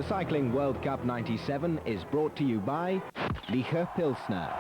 Cycling World Cup 97 is brought to you by Licher Pilsner.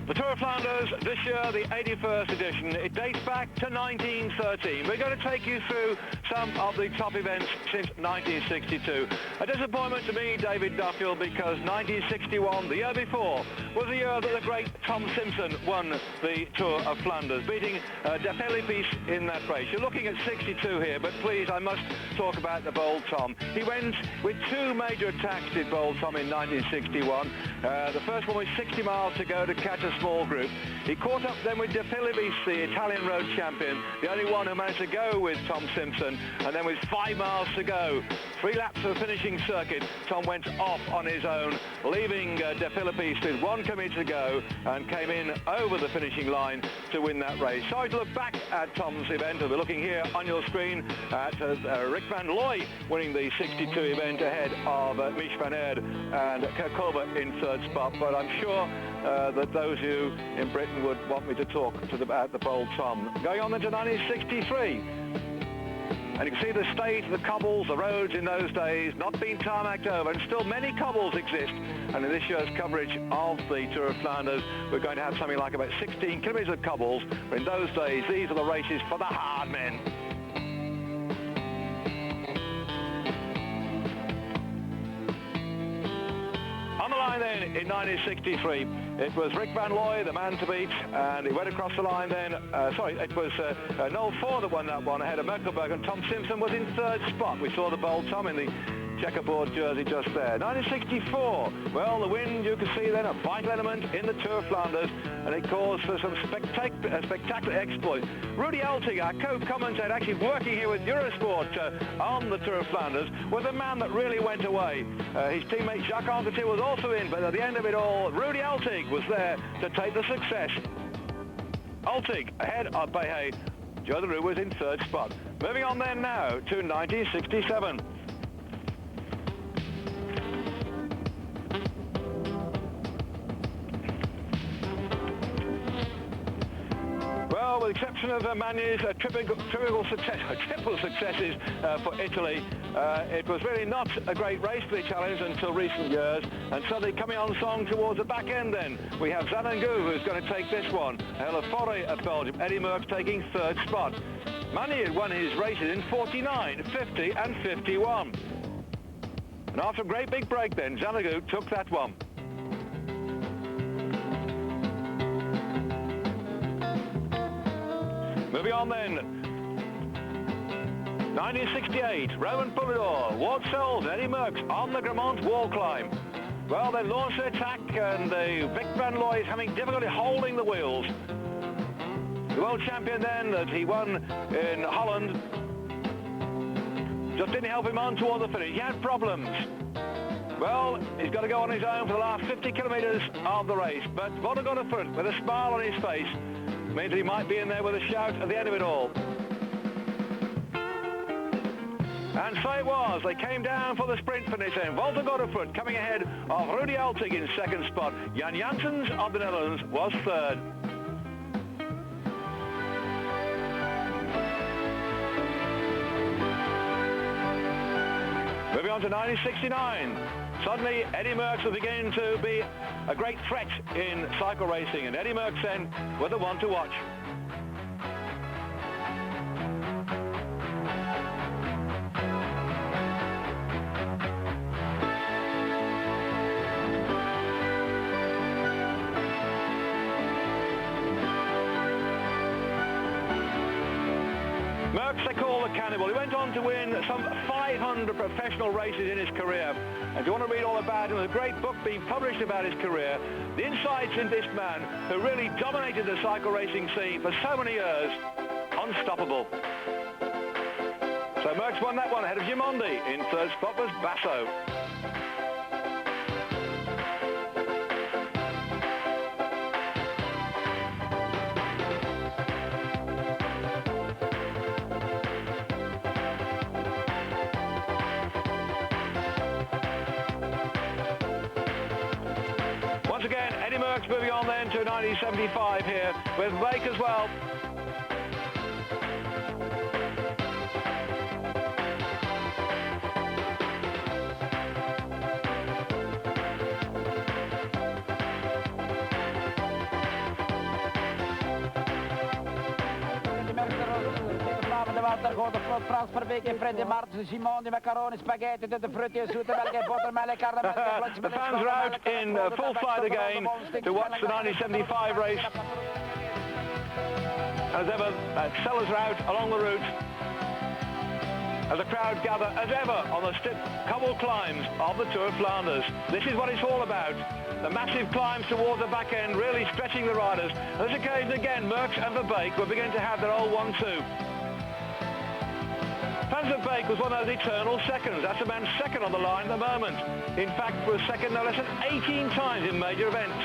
The Tour of Flanders, this year the 81st edition. It dates back to 1913. We're going to take you through some of the top events since 1962. A disappointment to me, David Duffield, because 1961, the year before, was the year that the great Tom Simpson won the Tour of Flanders, beating De Philippis in that race. You're looking at 62 here, but please, I must talk about the Bold Tom. He went with two major attacks, did Bold Tom, in 1961. The first one was 60 miles to go to catch a small group. He caught up then with De Philippis, the Italian road champion, the only one who managed to go with Tom Simpson, and then with 5 miles to go, 3 laps of the finishing circuit, Tom went off on his own, leaving De Philippis with 1 kilometre to go, and came in over the finishing line to win that race. Sorry to look back at Tom's event. We're looking here on your screen at Rick van Looy winning the 62 event ahead of Mich van Aert and Kurt Colbert in third spot, but I'm sure that those of you in Britain would want me to talk about the Bold Tom. Going on then to 1963. And you can see the state, the cobbles, the roads in those days not being tarmacked over, and still many cobbles exist. And in this year's coverage of the Tour of Flanders, we're going to have something like about 16 kilometres of cobbles. But in those days, these are the races for the hard men. On the line then, in 1963, it was Rick van Looy, the man to beat, and he went across the line then. It was Noel Ford that won that one ahead of Merkelberg, and Tom Simpson was in third spot. We saw the Bold Tom in the checkerboard jersey just there. 1964, well, the wind, you can see then, a vital element in the Tour of Flanders, and it calls for some spectacular exploits. Rudy Altig, our co-commentator, actually working here with Eurosport on the Tour of Flanders, was a man that really went away. His teammate Jacques Anquetil was also in, but at the end of it all, Rudy Altig was there to take the success. Altig ahead of Behe. Joe de Roo was in third spot. Moving on then now to 1967. Well, with the exception of Magny's triple successes for Italy, it was really not a great race for the challenge until recent years, and suddenly coming on song towards the back end then, we have Zanangu who's going to take this one, Helleforre of Belgium, Eddie Merckx taking third spot. Magny had won his races in 49, 50 and 51. And after a great big break then, Zanangu took that one. Moving on then, 1968, Roman Poulidor, Ward Sells, Eddie Merckx on the Grammont wall climb. Well, they launched their attack, and Vic van Looy is having difficulty holding the wheels. The world champion then, that he won in Holland, just didn't help him on toward the finish. He had problems. Well, he's got to go on his own for the last 50 kilometres of the race, but Vonnegut with a smile on his face means he might be in there with a shout at the end of it all. And so it was. They came down for the sprint finish then. Walter Godefroot coming ahead of Rudy Altig in second spot. Jan Janssens of the Netherlands was third. Moving on to 1969. Suddenly, Eddie Merckx was beginning to be a great threat in cycle racing, and Eddie Merckx then was the one to watch. Merckx they call the cannibal. He went on to win some 500 professional races in his career. And if you want to read all about him, there's a great book being published about his career. The insights in this man who really dominated the cycle racing scene for so many years. Unstoppable. So Merckx won that one ahead of Gimondi. In third spot was Basso. Once again, Eddie Merckx moving on then to 1975 here with Bake as well. Grote vlot Frans Verbeek, Freddy Martens, Simone, macaroni, spaghetti, de frittjes, zoete melk, buttermelk, caramel. The fans are out in full flight again to watch the 1975 race. As ever, sellers are out along the route as the crowd gather as ever on the stiff cobble climbs of the Tour of Flanders. This is what it's all about. The massive climbs towards the back end, really stretching the riders. On this occasion again, Merckx and Verbeek will begin to have their old 1-2. Frans Verbeek was one of those eternal seconds. That's a man second on the line at the moment. In fact, was second no less than 18 times in major events.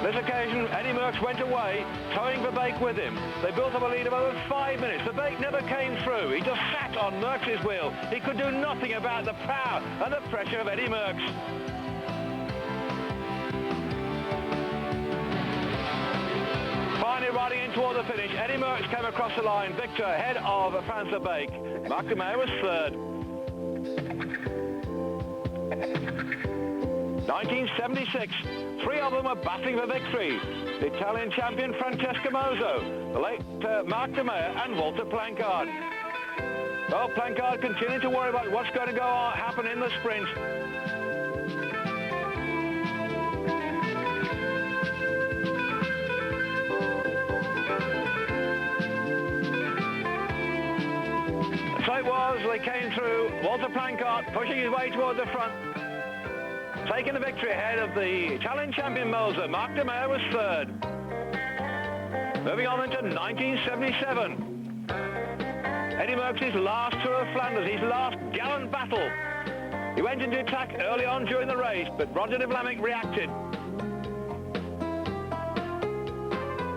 This occasion, Eddie Merckx went away, towing Verbeek with him. They built up a lead of over 5 minutes. Verbeek never came through. He just sat on Merckx's wheel. He could do nothing about the power and the pressure of Eddie Merckx. Finally riding in toward the finish, Eddie Merckx came across the line, victor ahead of Frans Verbeek. Mark de Meyer was third. 1976, three of them were battling for victory. The Italian champion Francesco Mozo, the late Mark de Meyer and Walter Plancard. Well, Plancard continuing to worry about what's going to happen in the sprint. So it was, they came through, Walter Plancard pushing his way towards the front, taking the victory ahead of the Italian champion Moser. Mark de Meyer was third. Moving on into 1977. Eddie Merckx's last Tour of Flanders, his last gallant battle. He went into attack early on during the race, but Roger de Vlaminck reacted.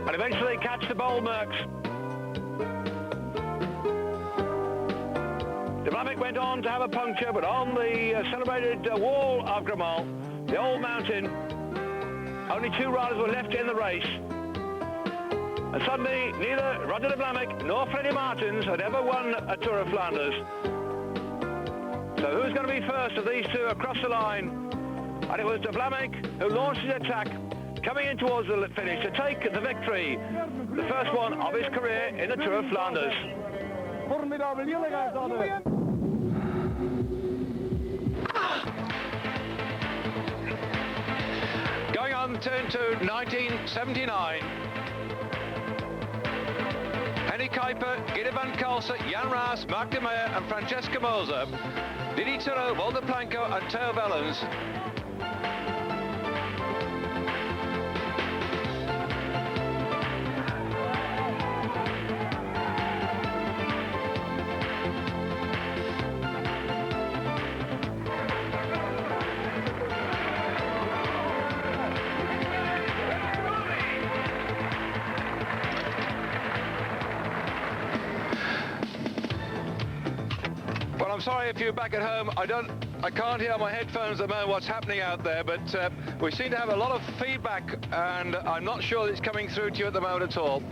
And eventually catch the bold Merckx. De Vlaminck went on to have a puncture, but on the celebrated wall of Gramont, the old mountain, only two riders were left in the race. And suddenly, neither Roger de Vlaminck nor Freddie Martins had ever won a Tour of Flanders. So who's going to be first of these two across the line? And it was de Vlaminck who launched his attack, coming in towards the finish to take the victory, the first one of his career in the Tour of Flanders. Going on turn to 1979. Henny Kuiper, Guido van Kalsen, Jan Raas, Mark de Meyer and Francesco Moser. Didi Turro, Walter Planko and Theo Wellens. I'm sorry if you're back at home. I can't hear on my headphones at the moment what's happening out there, but we seem to have a lot of feedback, and I'm not sure that it's coming through to you at the moment at all.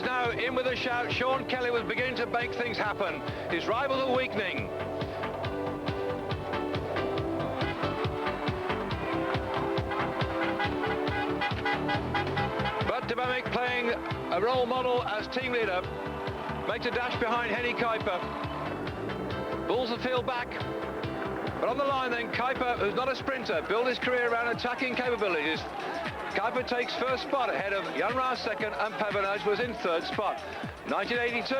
was now in with a shout. Sean Kelly was beginning to make things happen. His rivals are weakening. But De Bamick, playing a role model as team leader, makes a dash behind Henny Kuiper. Pulls the field back. But on the line then, Kuiper, who's not a sprinter, built his career around attacking capabilities. Kuiper takes first spot ahead of Jan Raas second, and Pavanage was in third spot. 1982.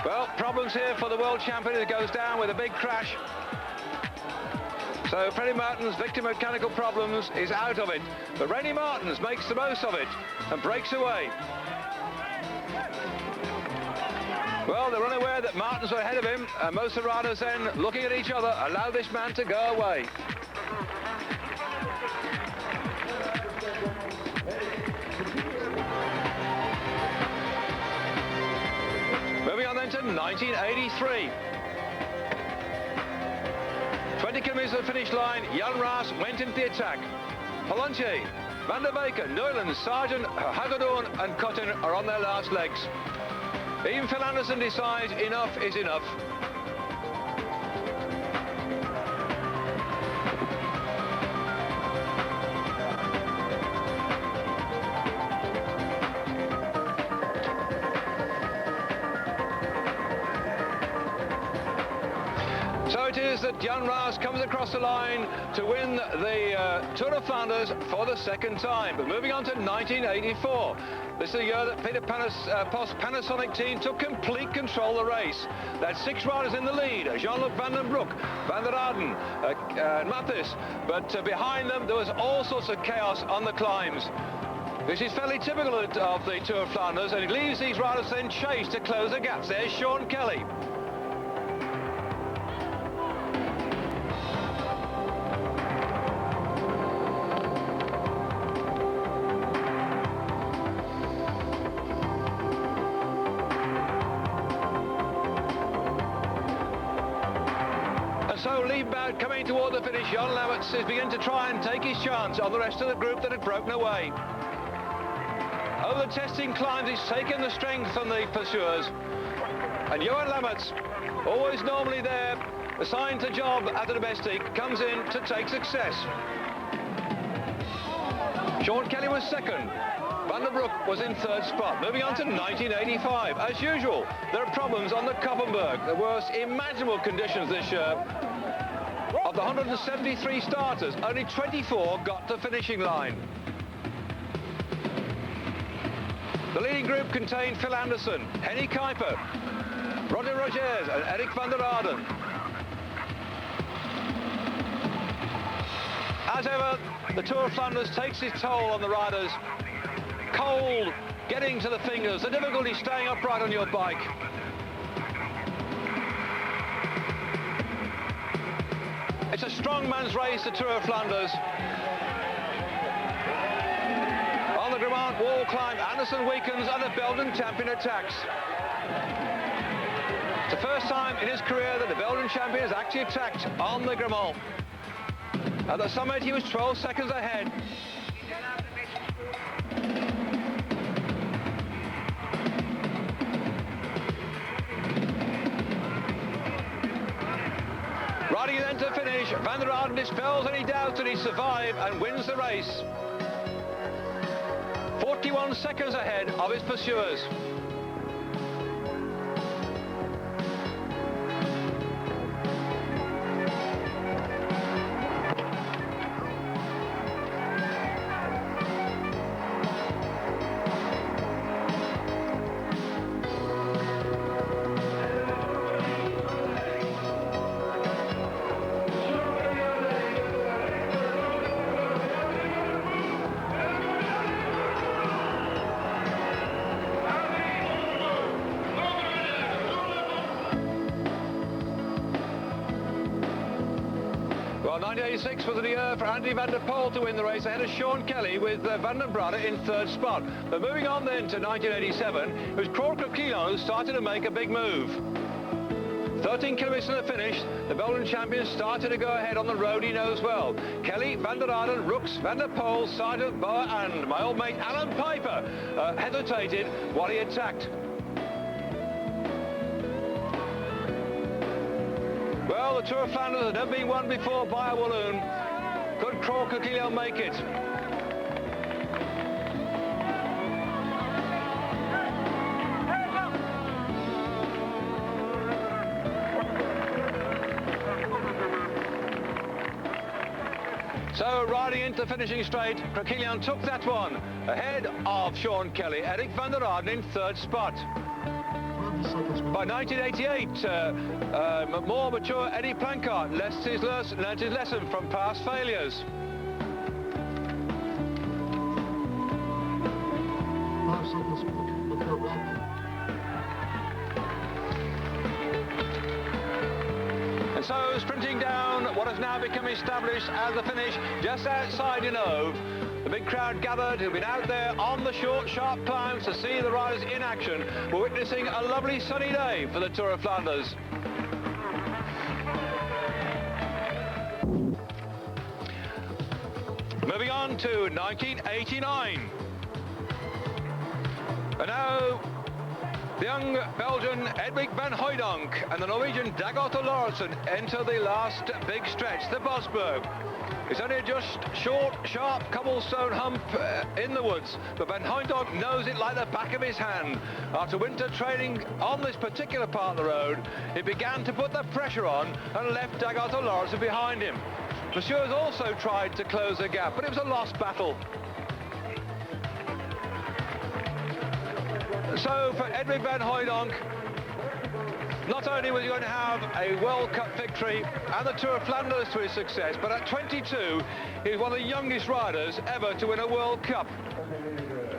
Well, problems here for the world champion. It goes down with a big crash. So Freddie Martins, victim of mechanical problems, is out of it. But Rennie Martins makes the most of it and breaks away. Well, they're unaware that Martins are ahead of him, and most of the riders then, looking at each other, allow this man to go away. Moving on then to 1983. 20 kilometres to the finish line, Jan Raas went into the attack. Pallantier, Van der Beek, Neuland, Sargent, Hagedorn and Cotton are on their last legs. Even Phil Anderson decides enough is enough. So it is that Jan Raas comes across the line to win the Tour of Flanders for the second time. But moving on to 1984. This is the year that Peter Post's Panasonic team took complete control of the race. They had 6 riders in the lead, Jean-Luc Van den Broek, Van der Aarden, Mathis. But behind them, there was all sorts of chaos on the climbs. This is fairly typical of the Tour of Flanders, and it leaves these riders then chase to close the gaps. There's Sean Kelly. So Liebbout coming toward the finish. Jan Lammers is beginning to try and take his chance on the rest of the group that had broken away. Over the testing climbs, he's taken the strength from the pursuers. And Johan Lammers, always normally there, assigned to job at the domestic, comes in to take success. Sean Kelly was second. Van der Broek was in third spot. Moving on to 1985. As usual, there are problems on the Koppenberg. The worst imaginable conditions this year. Of the 173 starters, only 24 got to the finishing line. The leading group contained Phil Anderson, Henny Kuiper, Roger Rogers and Eric van der Aarden. As ever, the Tour of Flanders takes its toll on the riders. Cold, getting to the fingers, the difficulty staying upright on your bike. It's a strong man's race, the Tour of Flanders. On the Gramont wall climb, Anderson weakens and the Belgian champion attacks. It's the first time in his career that the Belgian champion has actually attacked on the Gramont. At the summit, he was 12 seconds ahead. Riding then to finish, Van der Aarden dispels any doubts that he survived and wins the race. 41 seconds ahead of his pursuers. Well, 1986 was the year for Andy van der Poel to win the race ahead of Sean Kelly with Van den Brade in third spot. But moving on then to 1987, it was Croix Quilon who started to make a big move. 13 kilometres to the finish, the Belgian champion started to go ahead on the road he knows well. Kelly, Van der Arden, Rooks, Van der Poel, Sargent, Boer and my old mate Alan Piper hesitated while he attacked. Well, the Tour of Flanders had never been won before by a Walloon. Could Kilian make it? So riding into the finishing straight, Kilian took that one ahead of Sean Kelly. Eric van der Arden in third spot. By 1988, more mature Eddie Plancart learned his lesson from past failures. And so sprinting down what has now become established as the finish just outside Inove, the big crowd gathered who've been out there on the short, sharp climbs to see the riders in action. We're witnessing a lovely sunny day for the Tour of Flanders. Moving on to 1989. And now the young Belgian Edwig van Hooijdonk and the Norwegian Dag Otto Lauritsen enter the last big stretch, the Bosberg. It's only just short, sharp cobblestone hump in the woods, but Van Hooijdonk knows it like the back of his hand. After winter training on this particular part of the road, he began to put the pressure on and left Dag Otto Lauritsen behind him. Pursuers also tried to close the gap, but it was a lost battle. So for Edwig van Hooijdonk, not only was he going to have a World Cup victory and the Tour of Flanders to his success, but at 22, he was one of the youngest riders ever to win a World Cup.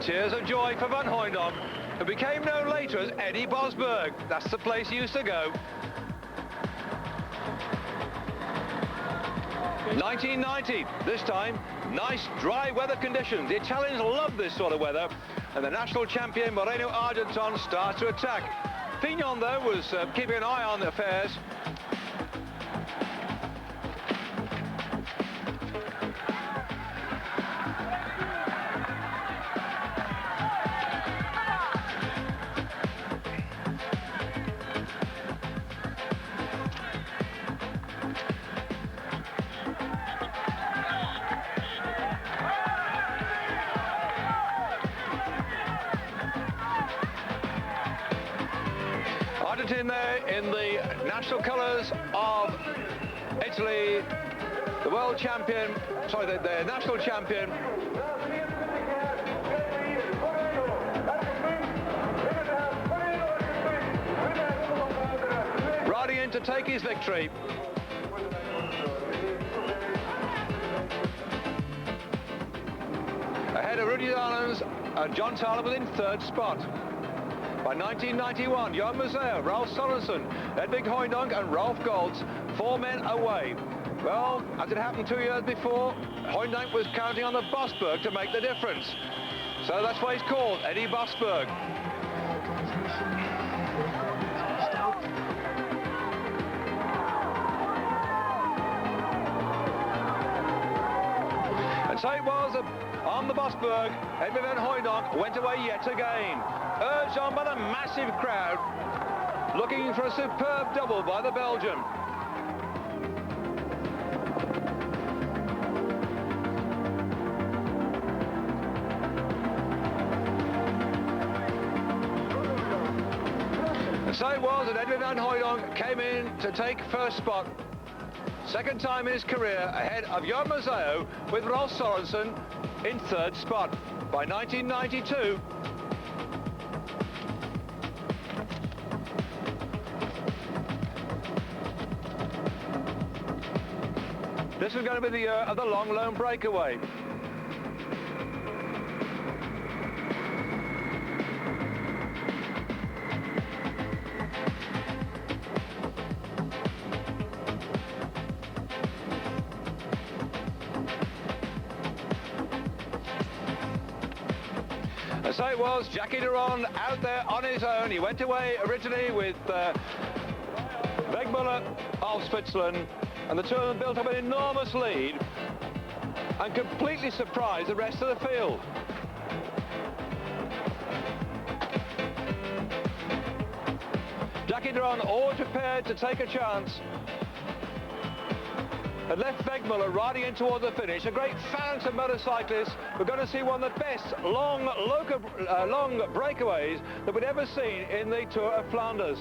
Tears of joy for Van Hooijdonk, who became known later as Eddie Bosberg. That's the place he used to go. 1990, this time, nice dry weather conditions. The Italians love this sort of weather, and the national champion Moreno Argenton starts to attack. Fignon, though, was keeping an eye on the affairs. In there in the national colours of Italy, the world champion, sorry, the national champion. Riding in to take his victory. Ahead of Rudy Darlens, John Tyler was in third spot. By 1991, Jan Museo, Ralph Sorensen, Edwig Hooijdonk and Ralph Goltz, 4 men away. Well, as it happened 2 years before, Hooijdonk was counting on the Bosberg to make the difference. So that's why he's called Eddie Bosberg. And so it was on the Bosberg, Edwig van Hooijdonk went away yet again, urged on by the massive crowd, looking for a superb double by the Belgian. And so it was that Edwig van Hooijdonk came in to take first spot. Second time in his career, ahead of Jan Museo with Ralph Sorensen in third spot. By 1992, this was going to be the year of the long lone breakaway. And so it was Jackie Durand out there on his own. He went away originally with Wegmuller of Switzerland, and the two of them built up an enormous lead and completely surprised the rest of the field. Jackie Duran, always prepared to take a chance, had left Wegmuller riding in toward the finish. A great phalanx of motorcyclists. We're going to see one of the best long breakaways that we'd ever seen in the Tour of Flanders.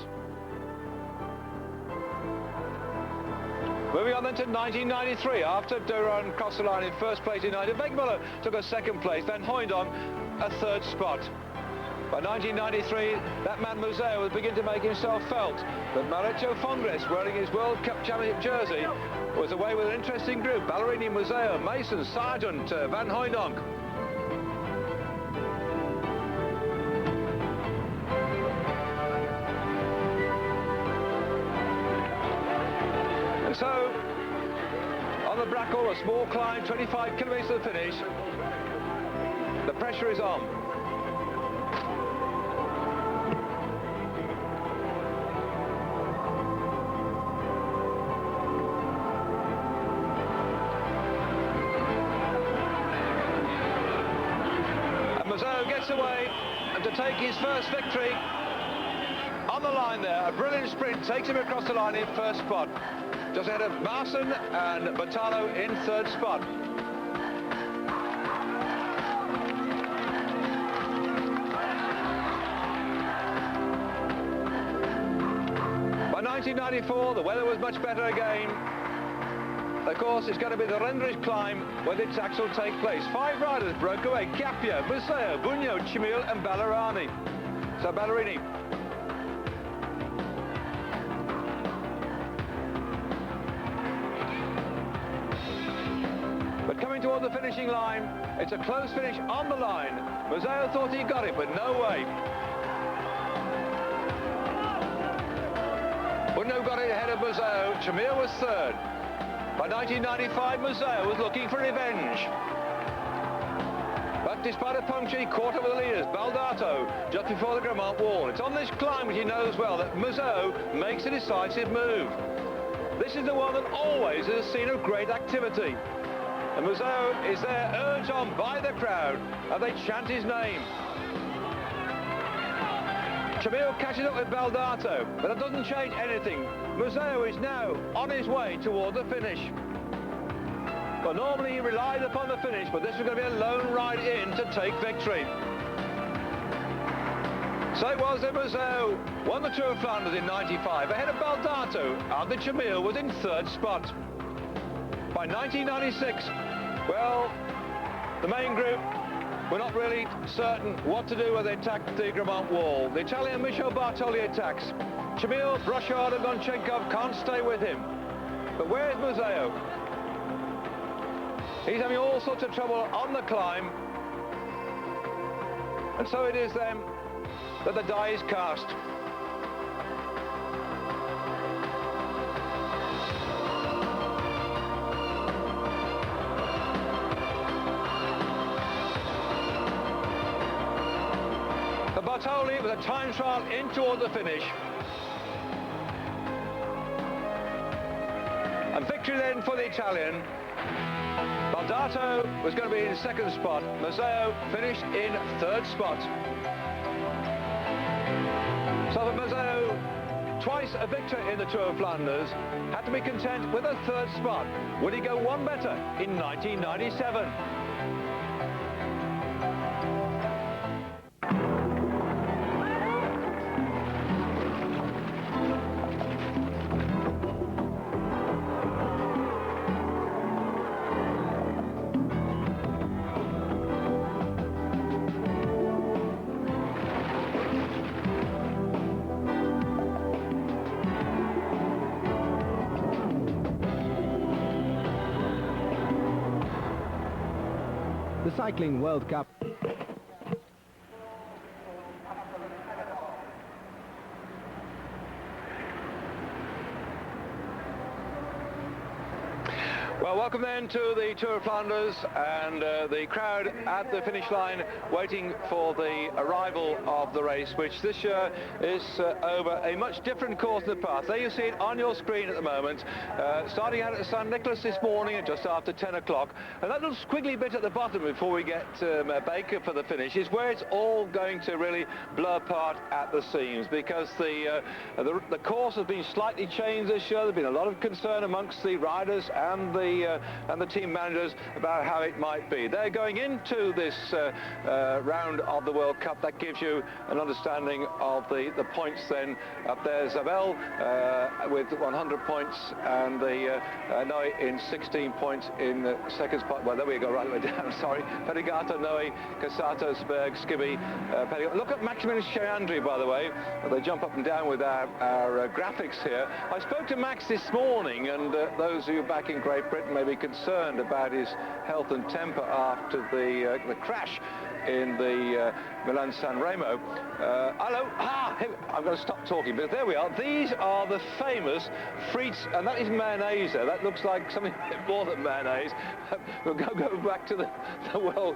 Moving on then to 1993, after Duran crossed the line in first place in 1990, Wegmuller took a second place, then Hooydonk a third spot. By 1993, that man Museo was beginning to make himself felt, but Maurizio Fongris, wearing his World Cup Championship jersey, was away with an interesting group: Ballerini, Museo, Mason, Sargent, Van Hooydonk. And so, on the Brackle, a small climb, 25 kilometres to the finish, the pressure is on. Gets away, and to take his first victory on the line there, a brilliant sprint takes him across the line in first spot, just ahead of Marson and Batalo in third spot. By 1994, the weather was much better again. Of course, it's going to be the Rendrich climb where the attacks will take place. 5 riders broke away: Capia, Museo, Bugno, Chimil and Ballerini. But coming toward the finishing line, it's a close finish on the line. Museo thought he got it, but no way. Bugno got it ahead of Museo. Chimil was third. By 1995, Museo was looking for revenge. But despite a puncture, he caught up with the leaders, Baldato, just before the Grammont wall. It's on this climb, which he knows well, that Museo makes a decisive move. This is the one that always is a scene of great activity. And Museo is there, urged on by the crowd, and they chant his name. Chimil catches up with Baldato, but that doesn't change anything. Museo is now on his way toward the finish. Well, normally he relied upon the finish, but this was going to be a lone ride in to take victory. So it was that Museo won the Tour of Flanders in 95, ahead of Baldato, and the Chimil was in third spot. By 1996, well, the main group were not really certain what to do when they attacked the Grammont wall. The Italian Michel Bartoli attacks. Chimil, Brochard and Gonchenkov can't stay with him. But where's Museo? He's having all sorts of trouble on the climb. And so it is then that the die is cast. For Bartoli with a time trial in toward the finish. And victory then for the Italian. Baldato was going to be in second spot. Museo finished in third spot. So for Museo, twice a victor in the Tour of Flanders, had to be content with a third spot. Would he go one better in 1997? The Cycling World Cup. Well, welcome then to the Tour of Flanders, and the crowd at the finish line waiting for the arrival of the race, which this year is over a much different course than the past. There you see it on your screen at the moment, starting out at St Nicholas this morning at just after 10 o'clock, and that little squiggly bit at the bottom before we get Baker for the finish is where it's all going to really blur apart at the seams, because the course has been slightly changed this year. There's been a lot of concern amongst the riders and the team managers about how it might be. They're going into this round of the World Cup. That gives you an understanding of the points then. Up there, Zabel with 100 points, and the Noe in 16 points in the second spot. Well, there we go, right the way down, sorry. Pedigata, Noe, Cassato, Sberg, Skibby, Pedigata. Look at Maximilian Cheandri, by the way. They jump up and down with our graphics here. I spoke to Max this morning, and those of you back in Great Britain may be concerned about his health and temper after the crash in the Milan-San Remo. Hello, I'm going to stop talking, but there we are. These are the famous frites, and that is mayonnaise there. That looks like something more than mayonnaise. We'll go back to the world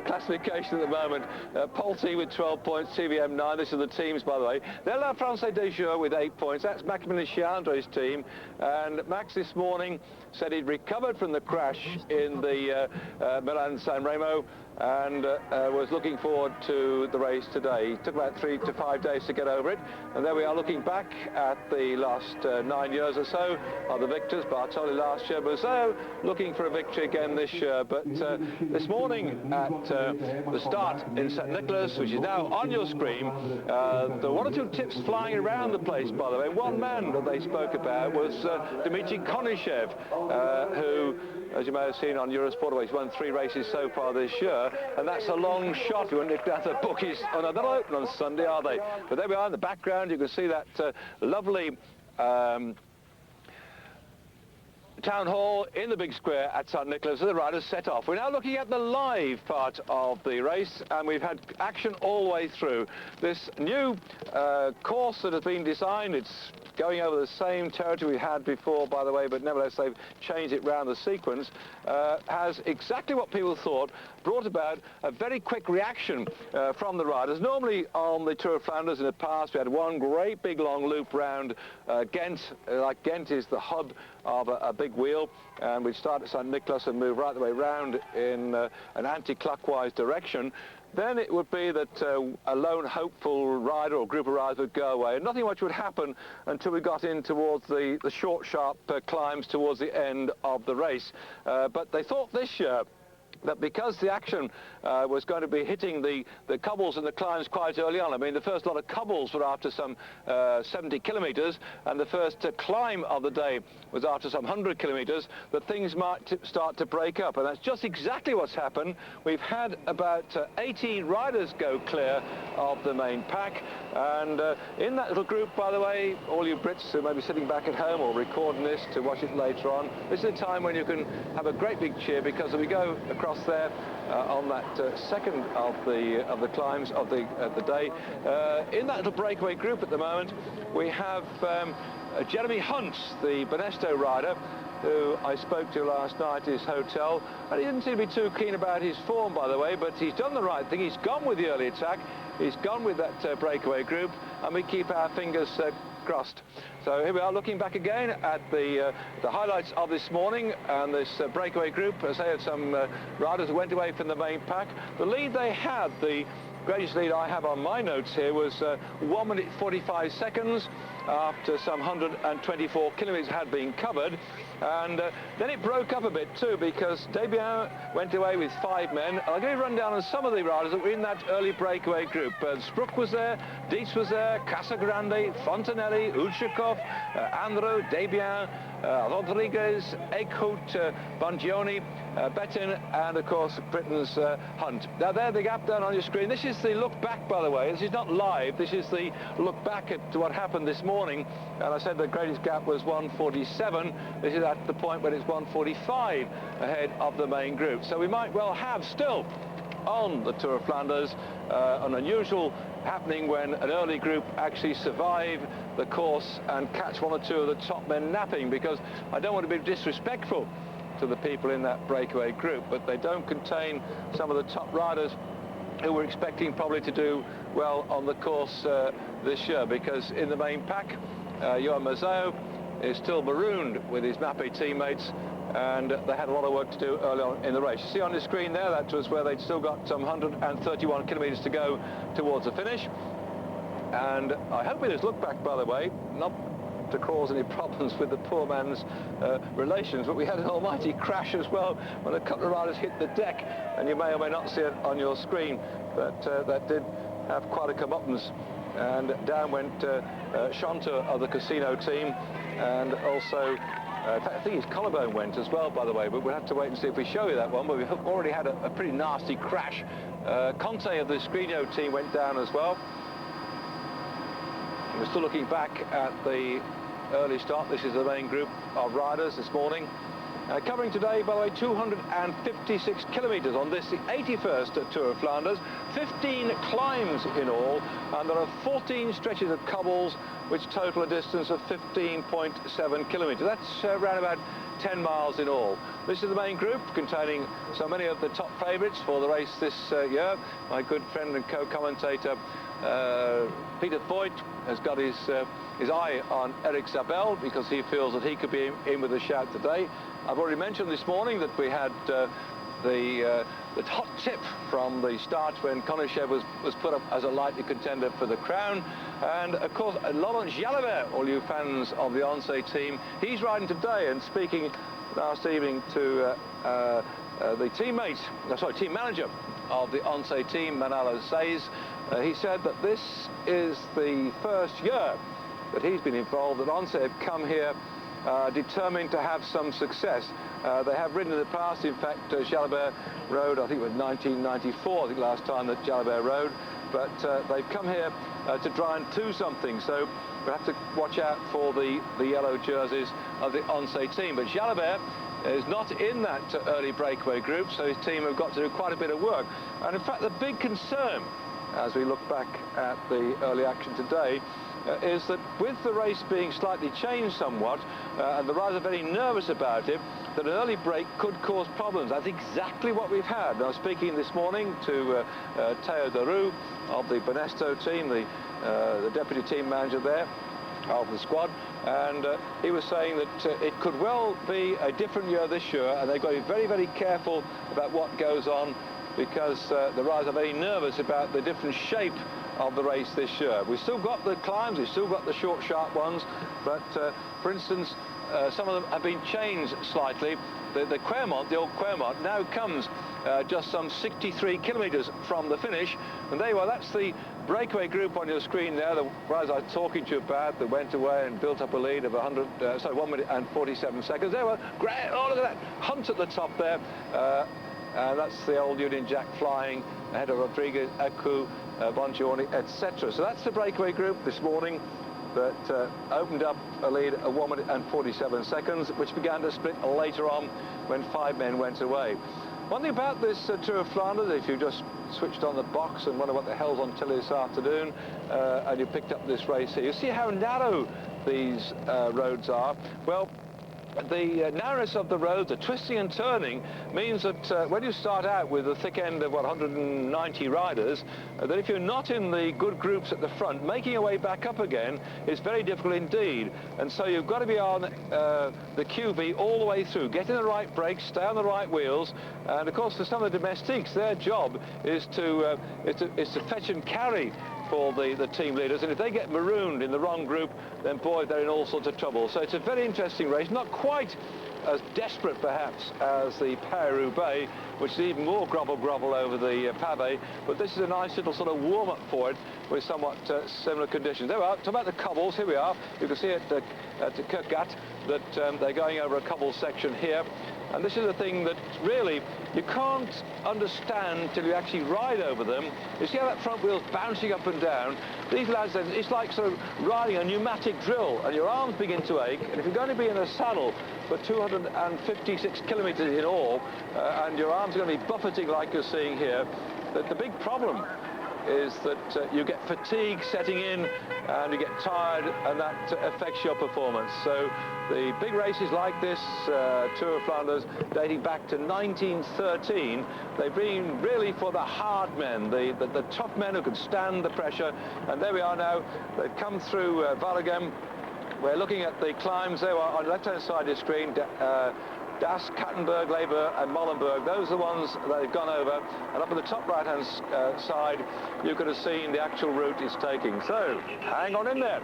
classification at the moment. Polti with 12 points, CVM 9. This are the teams, by the way. They're La France de Jour with 8 points. That's Maximilian Cheandri's team, and Max this morning said he'd recovered from the crash in the Milan-San Remo, and was looking forward to the race today. It took about 3 to 5 days to get over it, and there we are looking back at the last 9 years or so of the victors. Bartoli last year, Bouzou looking for a victory again this year. But this morning at the start in St Nicholas, which is now on your screen, there were 1 or 2 tips flying around the place, by the way. One man that they spoke about was Dmitry Konishev, who, as you may have seen on Eurosport, he's won 3 races so far this year, and that's a long shot. You wouldn't if the bookies, oh no, they're not open on Sunday, are they? But there we are in the background. You can see that lovely town hall in the big square at St Nicholas as the riders set off. We're now looking at the live part of the race, and we've had action all the way through. This new course that has been designed, it's going over the same territory we had before, by the way, but nevertheless they've changed it round the sequence, has exactly what people thought, brought about a very quick reaction from the riders. Normally on the Tour of Flanders in the past we had one great big long loop round Ghent, like Ghent is the hub of a big wheel, and we'd start at St Nicholas and move right the way round in an anti-clockwise direction. Then it would be that a lone hopeful rider or group of riders would go away, and nothing much would happen until we got in towards the short, sharp climbs towards the end of the race. But they thought this year that because the action was going to be hitting the cobbles and the climbs quite early on. I mean, the first lot of cobbles were after some 70 kilometres, and the first climb of the day was after some 100 kilometres, that things might start to break up, and that's just exactly what's happened. We've had about 18 riders go clear of the main pack, and in that little group, by the way, all you Brits who may be sitting back at home or recording this to watch it later on, this is a time when you can have a great big cheer, because if we go across there on that second of the climbs of the day, in that little breakaway group at the moment we have Jeremy Hunt, the Banesto rider, who I spoke to last night at his hotel, and he didn't seem to be too keen about his form, by the way, but he's done the right thing. He's gone with the early attack, he's gone with that breakaway group, and we keep our fingers crossed. So here we are looking back again at the highlights of this morning and this breakaway group. As I had some riders who went away from the main pack. The lead they had, the greatest lead I have on my notes here, was 1 minute 45 seconds after some 124 kilometres had been covered. And then it broke up a bit too, because Debian went away with 5 men. I'll give you a rundown on some of the riders that were in that early breakaway group. Spruck was there, Dietz was there, Casagrande, Fontanelli, Ulchikov, Andro, Debian, Rodriguez, Eichhout, Bongioni, Bettin, and of course Britain's Hunt. Now there, the gap down on your screen. This is the look back, by the way. This is not live. This is the look back at what happened this morning. And I said the greatest gap was 1:47. This is at the point when it's 1:45 ahead of the main group. So we might well have still on the Tour of Flanders an unusual happening when an early group actually survive the course and catch 1 or 2 of the top men napping, because I don't want to be disrespectful to the people in that breakaway group, but they don't contain some of the top riders who we're expecting probably to do well on the course this year, because in the main pack, Johan Mazzeo is still marooned with his Mappé teammates, and they had a lot of work to do early on in the race. You see on the screen there, that was where they'd still got some 131 kilometres to go towards the finish. And I hope it is look back, by the way, not to cause any problems with the poor man's relations, but we had an almighty crash as well when a couple of riders hit the deck, and you may or may not see it on your screen, but that did have quite a comeuppance. And down went Chanter of the Casino team, and also I think his collarbone went as well, by the way, but we'll have to wait and see if we show you that one. But we've already had a pretty nasty crash. Conte of the Scrigno team went down as well. And we're still looking back at the early start. This is the main group of riders this morning. Covering today, by the way, 256 kilometres on this, the 81st Tour of Flanders, 15 climbs in all, and there are 14 stretches of cobbles, which total a distance of 15.7 kilometres. That's around about 10 miles in all. This is the main group, containing so many of the top favourites for the race this year. My good friend and co-commentator Peter Voigt has got his eye on Eric Zabel, because he feels that he could be in with a shout today. I've already mentioned this morning that we had the hot tip from the start when Konishev was put up as a likely contender for the crown. And of course, Laurent Jalabert, all you fans of the ONCE team, he's riding today, and speaking last evening to the team manager of the ONCE team, Manalo Says, he said that this is the first year that he's been involved, that ONCE have come here determined to have some success. They have ridden in the past. In fact, Jalabert rode, I think it was 1994, I think last time that Jalabert rode, but they've come here to try and do something. So we'll have to watch out for the yellow jerseys of the ONCE team. But Jalabert is not in that early breakaway group, so his team have got to do quite a bit of work. And in fact, the big concern, as we look back at the early action today, is that with the race being slightly changed somewhat, and the riders are very nervous about it, that an early break could cause problems. That's exactly what we've had. I was speaking this morning to Theo Daru of the Benesto team, the deputy team manager there of the squad, and he was saying that it could well be a different year this year, and they've got to be very, very careful about what goes on, because the riders are very nervous about the different shape of the race this year. We've still got the climbs, we've still got the short, sharp ones, but for instance, some of them have been changed slightly. The Quermont, the old Quermont, now comes just some 63 kilometres from the finish, and there you are. That's the breakaway group on your screen there, the riders I was talking to you about, that went away and built up a lead of 1 minute and 47 seconds. There were great, oh, look at that Hunt at the top there, and that's the old Union Jack flying ahead of Rodriguez, Eku, Bongiorni, etc. So that's the breakaway group this morning that opened up a lead of 1 minute and 47 seconds, which began to split later on when 5 men went away. One thing about this Tour of Flanders, if you just switched on the box and wonder what the hell's on telly this afternoon, and you picked up this race here, you see how narrow these roads are. Well, the narrowness of the road, the twisting and turning, means that when you start out with a thick end of 190 riders, that if you're not in the good groups at the front, making your way back up again is very difficult indeed. And so you've got to be on the QV all the way through, getting the right brakes, stay on the right wheels. And of course, for some of the domestiques, their job is to fetch and carry for the team leaders, and if they get marooned in the wrong group, then boy, they're in all sorts of trouble. So it's a very interesting race, not quite as desperate perhaps as the Paris-Roubaix, which is even more grovel over the pavé, but this is a nice little sort of warm-up for it with somewhat similar conditions. There we are, talking about the cobbles, here we are. You can see at Kerkat that they're going over a cobble section here. And this is a thing that really you can't understand till you actually ride over them. You see how that front wheel's bouncing up and down? These lads, it's like sort of riding a pneumatic drill, and your arms begin to ache. And if you're going to be in a saddle for 256 kilometres in all, and your arms are going to be buffeting like you're seeing here, the big problem is that you get fatigue setting in and you get tired, and that affects your performance. So the big races like this Tour of Flanders, dating back to 1913, they've been really for the hard men, the tough men who can stand the pressure. And there we are now. They've come through Vlaanderen. We're looking at the climbs there on the left-hand side of the screen. Das, Kattenberg, Leber and Molenberg, those are the ones that they've gone over, and up on the top right-hand side you could have seen the actual route it's taking. So hang on in there.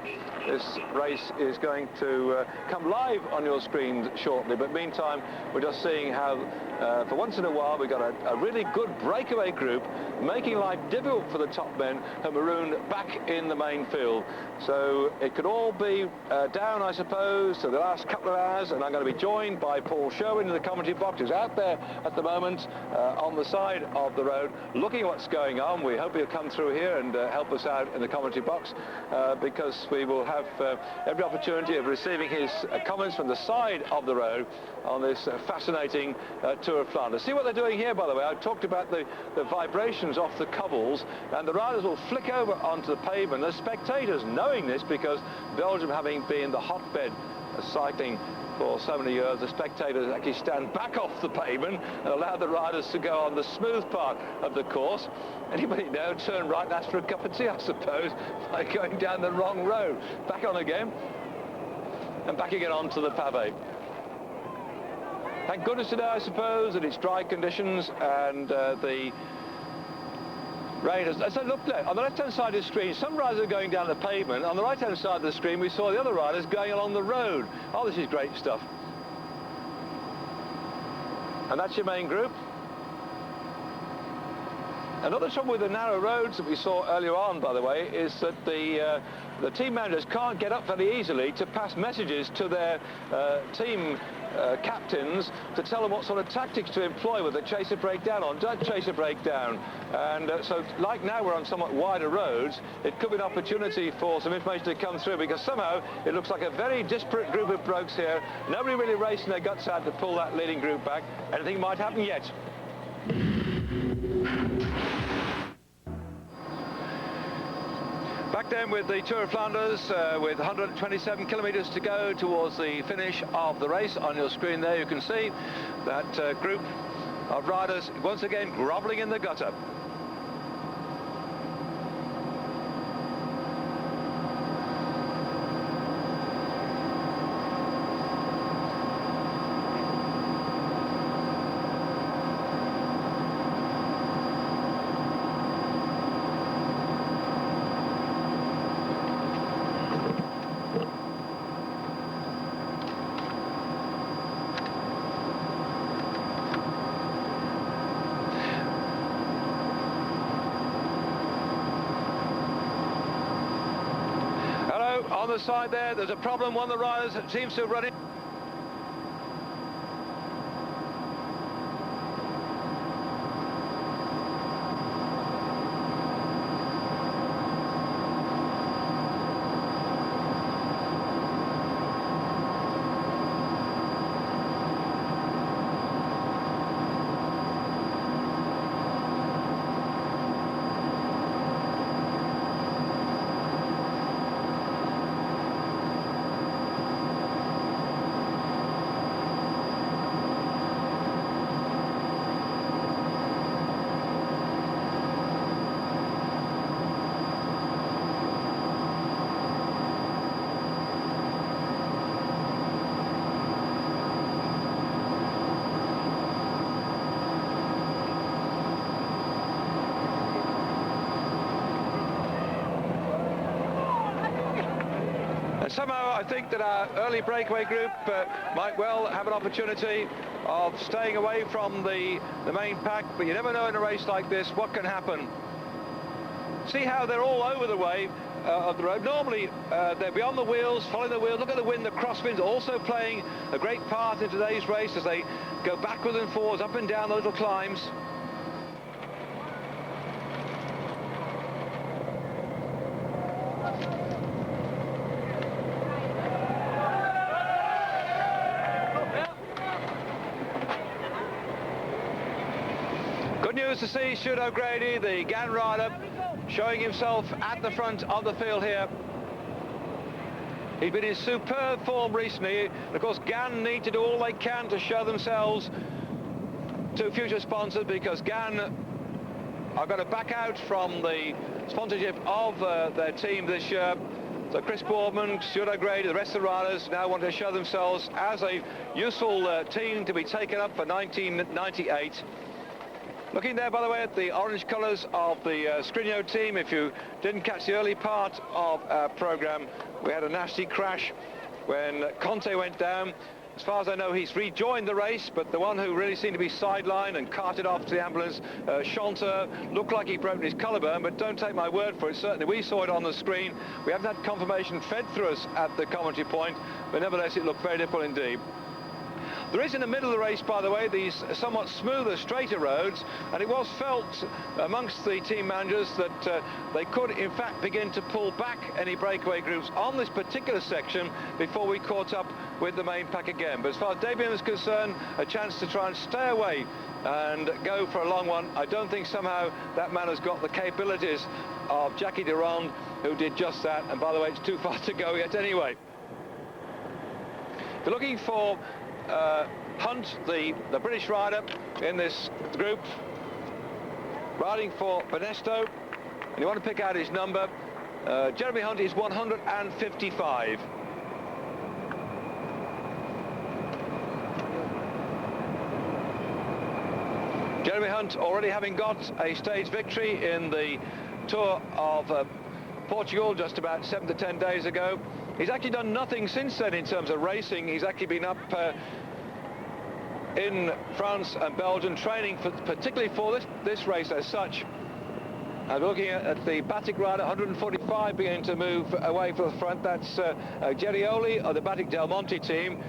This race is going to come live on your screen shortly, but meantime we're just seeing how for once in a while we've got a really good breakaway group making life difficult for the top men who are marooned back in the main field. So it could all be down, I suppose, to the last couple of hours, and I'm going to be joined by Paul Sherwin in the commentary box, who's out there at the moment on the side of the road looking at what's going on. We hope he'll come through here and help us out in the commentary box, because we will have every opportunity of receiving his comments from the side of the road on this fascinating Tour of Flanders. See what they're doing here, by the way. I talked about the vibrations off the cobbles, and the riders will flick over onto the pavement. The spectators, knowing this, because Belgium having been the hotbed of cycling for so many years, the spectators actually stand back off the pavement and allow the riders to go on the smooth part of the course. Anybody know, turn right and ask for a cup of tea, I suppose, by going down the wrong road. Back on again, and back again onto the pavé. Thank goodness today, I suppose, that it's dry conditions, and the rain has... So look there, on the left-hand side of the screen, some riders are going down the pavement. On the right-hand side of the screen, we saw the other riders going along the road. Oh, this is great stuff. And that's your main group. Another trouble with the narrow roads that we saw earlier on, by the way, is that the team managers can't get up very easily to pass messages to their team captains to tell them what sort of tactics to employ with a chaser breakdown on. Don't chase a breakdown. And so, like now we're on somewhat wider roads, it could be an opportunity for some information to come through, because somehow it looks like a very disparate group of blokes here. Nobody really racing their guts out to pull that leading group back. Anything might happen yet. Back then with the Tour of Flanders, with 127 kilometres to go towards the finish of the race. On your screen there you can see that group of riders once again grovelling in the gutter. On the side there's a problem. One of the riders seems to have run in. And somehow I think that our early breakaway group might well have an opportunity of staying away from the main pack, but you never know in a race like this what can happen. See how they're all over the way of the road. Normally they'll be on the wheels, following the wheels. Look at the wind, the crosswinds also playing a great part in today's race as they go backwards and forwards, up and down the little climbs. Good news to see Sherwin, the Gan rider, showing himself at the front of the field here. He's been in superb form recently. Of course, GAN need to do all they can to show themselves to future sponsors, because GAN are going to back out from the sponsorship of their team this year. So Chris Boardman, Stuart O'Grady, the rest of the riders now want to show themselves as a useful team to be taken up for 1998. Looking there, by the way, at the orange colours of the Scrigno team. If you didn't catch the early part of our programme, we had a nasty crash when Conte went down. As far as I know, he's rejoined the race, but the one who really seemed to be sidelined and carted off to the ambulance, Chanteur, looked like he broke his collarbone, but don't take my word for it. Certainly, we saw it on the screen. We haven't had confirmation fed through us at the commentary point, but nevertheless, it looked very difficult indeed. There is in the middle of the race, by the way, these somewhat smoother, straighter roads, and it was felt amongst the team managers that they could, in fact, begin to pull back any breakaway groups on this particular section before we caught up with the main pack again. But as far as Debian is concerned, a chance to try and stay away and go for a long one. I don't think somehow that man has got the capabilities of Jackie de Ronde, who did just that, and by the way, it's too far to go yet anyway. If you're looking for Hunt, the British rider in this group, riding for Benesto, and you want to pick out his number, Jeremy Hunt is 155. Jeremy Hunt already having got a stage victory in the Tour of Portugal just about 7 to 10 days ago. He's actually done nothing since then in terms of racing. He's actually been up in France and Belgium training particularly for this race as such. And looking at the Batik rider, 145 beginning to move away from the front. That's Gerioli of the Batik Del Monte team.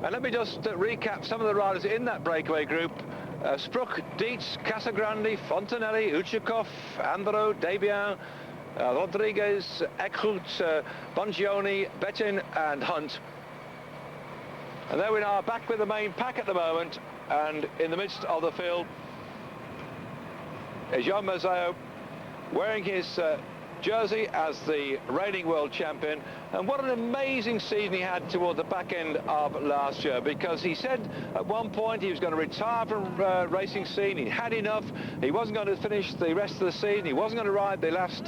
And let me just recap some of the riders in that breakaway group. Spruck, Dietz, Casagrande, Fontanelli, Uchikov, Andro, Debian, Rodriguez, Eckhout, Bongioni, Bettin and Hunt. And there we are, back with the main pack at the moment, and in the midst of the field is Joan Mazzeo wearing his jersey as the reigning world champion. And what an amazing season he had toward the back end of last year, because he said at one point he was going to retire from racing scene. He had enough. He wasn't going to finish the rest of the season. He wasn't going to ride the last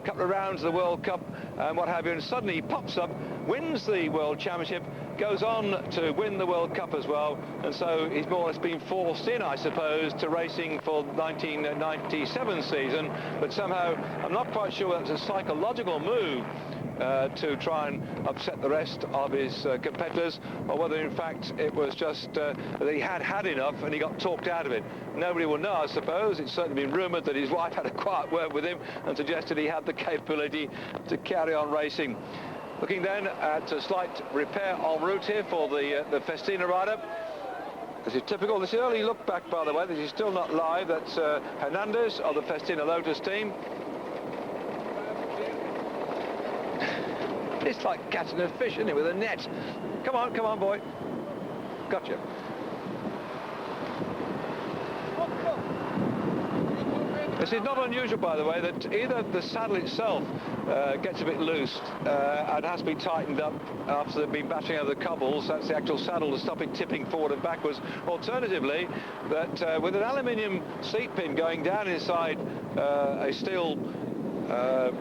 couple of rounds of the World Cup and what have you. And suddenly he pops up, wins the World Championship, goes on to win the World Cup as well, and so he's more or less been forced in, I suppose, to racing for 1997 season. But somehow I'm not quite sure that's a psychological move to try and upset the rest of his competitors, or whether in fact it was just that he had enough and he got talked out of it. Nobody will know, I suppose. It's certainly been rumoured that his wife had a quiet word with him and suggested he had the capability to carry on racing. Looking then at a slight repair en route here for the Festina rider. This is typical. This early look back, by the way, this is still not live. That's Hernandez of the Festina Lotus team. It's like catching a fish, isn't it, with a net? Come on, boy. Gotcha. This is not unusual, by the way, that either the saddle itself gets a bit loose and has to be tightened up after they've been battering over the cobbles. That's the actual saddle to stop it tipping forward and backwards. Alternatively, that with an aluminium seat pin going down inside a steel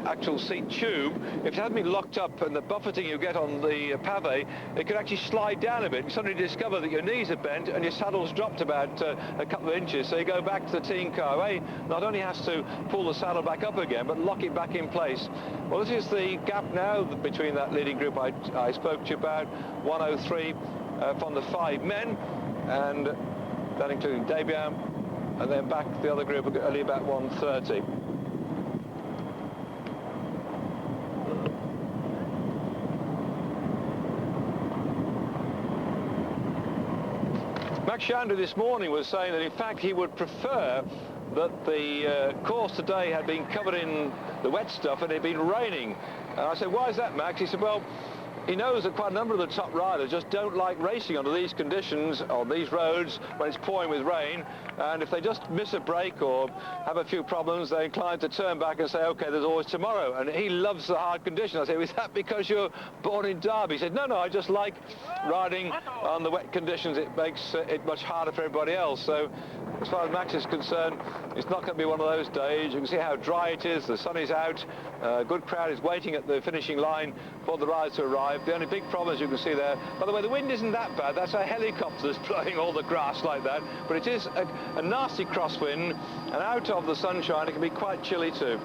actual seat tube, if it hadn't been locked up and the buffeting you get on the pave, it could actually slide down a bit. You suddenly discover that your knees are bent and your saddle's dropped about a couple of inches. So you go back to the team car. Not only has to pull the saddle back up again, but lock it back in place. Well, this is the gap now between that leading group I spoke to you about, 103 from the 5 men, and that including Debian, and then back the other group only about 130. Max Shandry this morning was saying that in fact he would prefer that the course today had been covered in the wet stuff and it had been raining. And I said, why is that, Max? He said, well, he knows that quite a number of the top riders just don't like racing under these conditions, on these roads, when it's pouring with rain. And if they just miss a break or have a few problems, they're inclined to turn back and say, OK, there's always tomorrow. And he loves the hard conditions. I say, is that because you're born in Derby? He said, no, I just like riding on the wet conditions. It makes it much harder for everybody else. So as far as Max is concerned, it's not going to be one of those days. You can see how dry it is. The sun is out. A good crowd is waiting at the finishing line for the riders to arrive. The only big problem, as you can see there, by the way, the wind isn't that bad. That's a helicopter that's blowing all the grass like that. But it is a nasty crosswind, and out of the sunshine, it can be quite chilly too.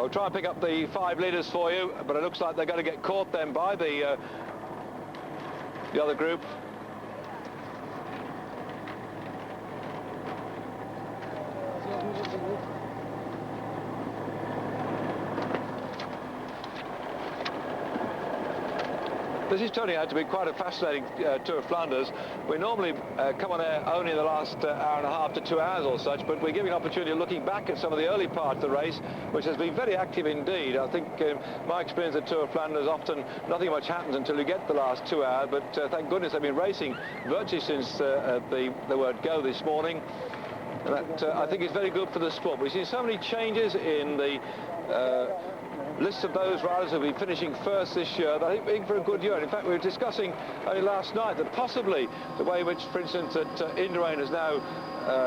I'll try and pick up the 5 leaders for you, but it looks like they're going to get caught then by the other group. This is turning out to be quite a fascinating Tour of Flanders. We normally come on air only in the last hour and a half to 2 hours or such, but we're giving an opportunity of looking back at some of the early parts of the race, which has been very active indeed. I think my experience at Tour of Flanders, often nothing much happens until you get the last 2 hours, but thank goodness they've been racing virtually since the word go this morning. And that, I think, is very good for the sport. We've seen so many changes in the list of those riders who will be finishing first this year, that I think being for a good year. And in fact, we were discussing only last night that possibly the way in which, for instance, that Indurain has now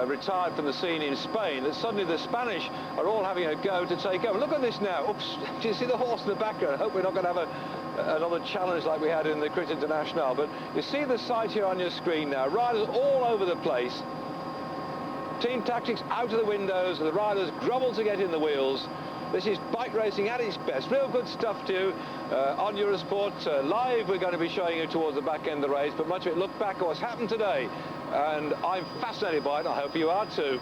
retired from the scene in Spain, that suddenly the Spanish are all having a go to take over. Look at this now. Oops, do you see the horse in the background? I hope we're not going to have another challenge like we had in the Crit International. But you see the sight here on your screen now. Riders all over the place. Team tactics out of the windows. The riders grovel to get in the wheels. This is bike racing at its best. Real good stuff too on Eurosport. Live we're going to be showing you towards the back end of the race, but much of it look back at what's happened today. And I'm fascinated by it. I hope you are too.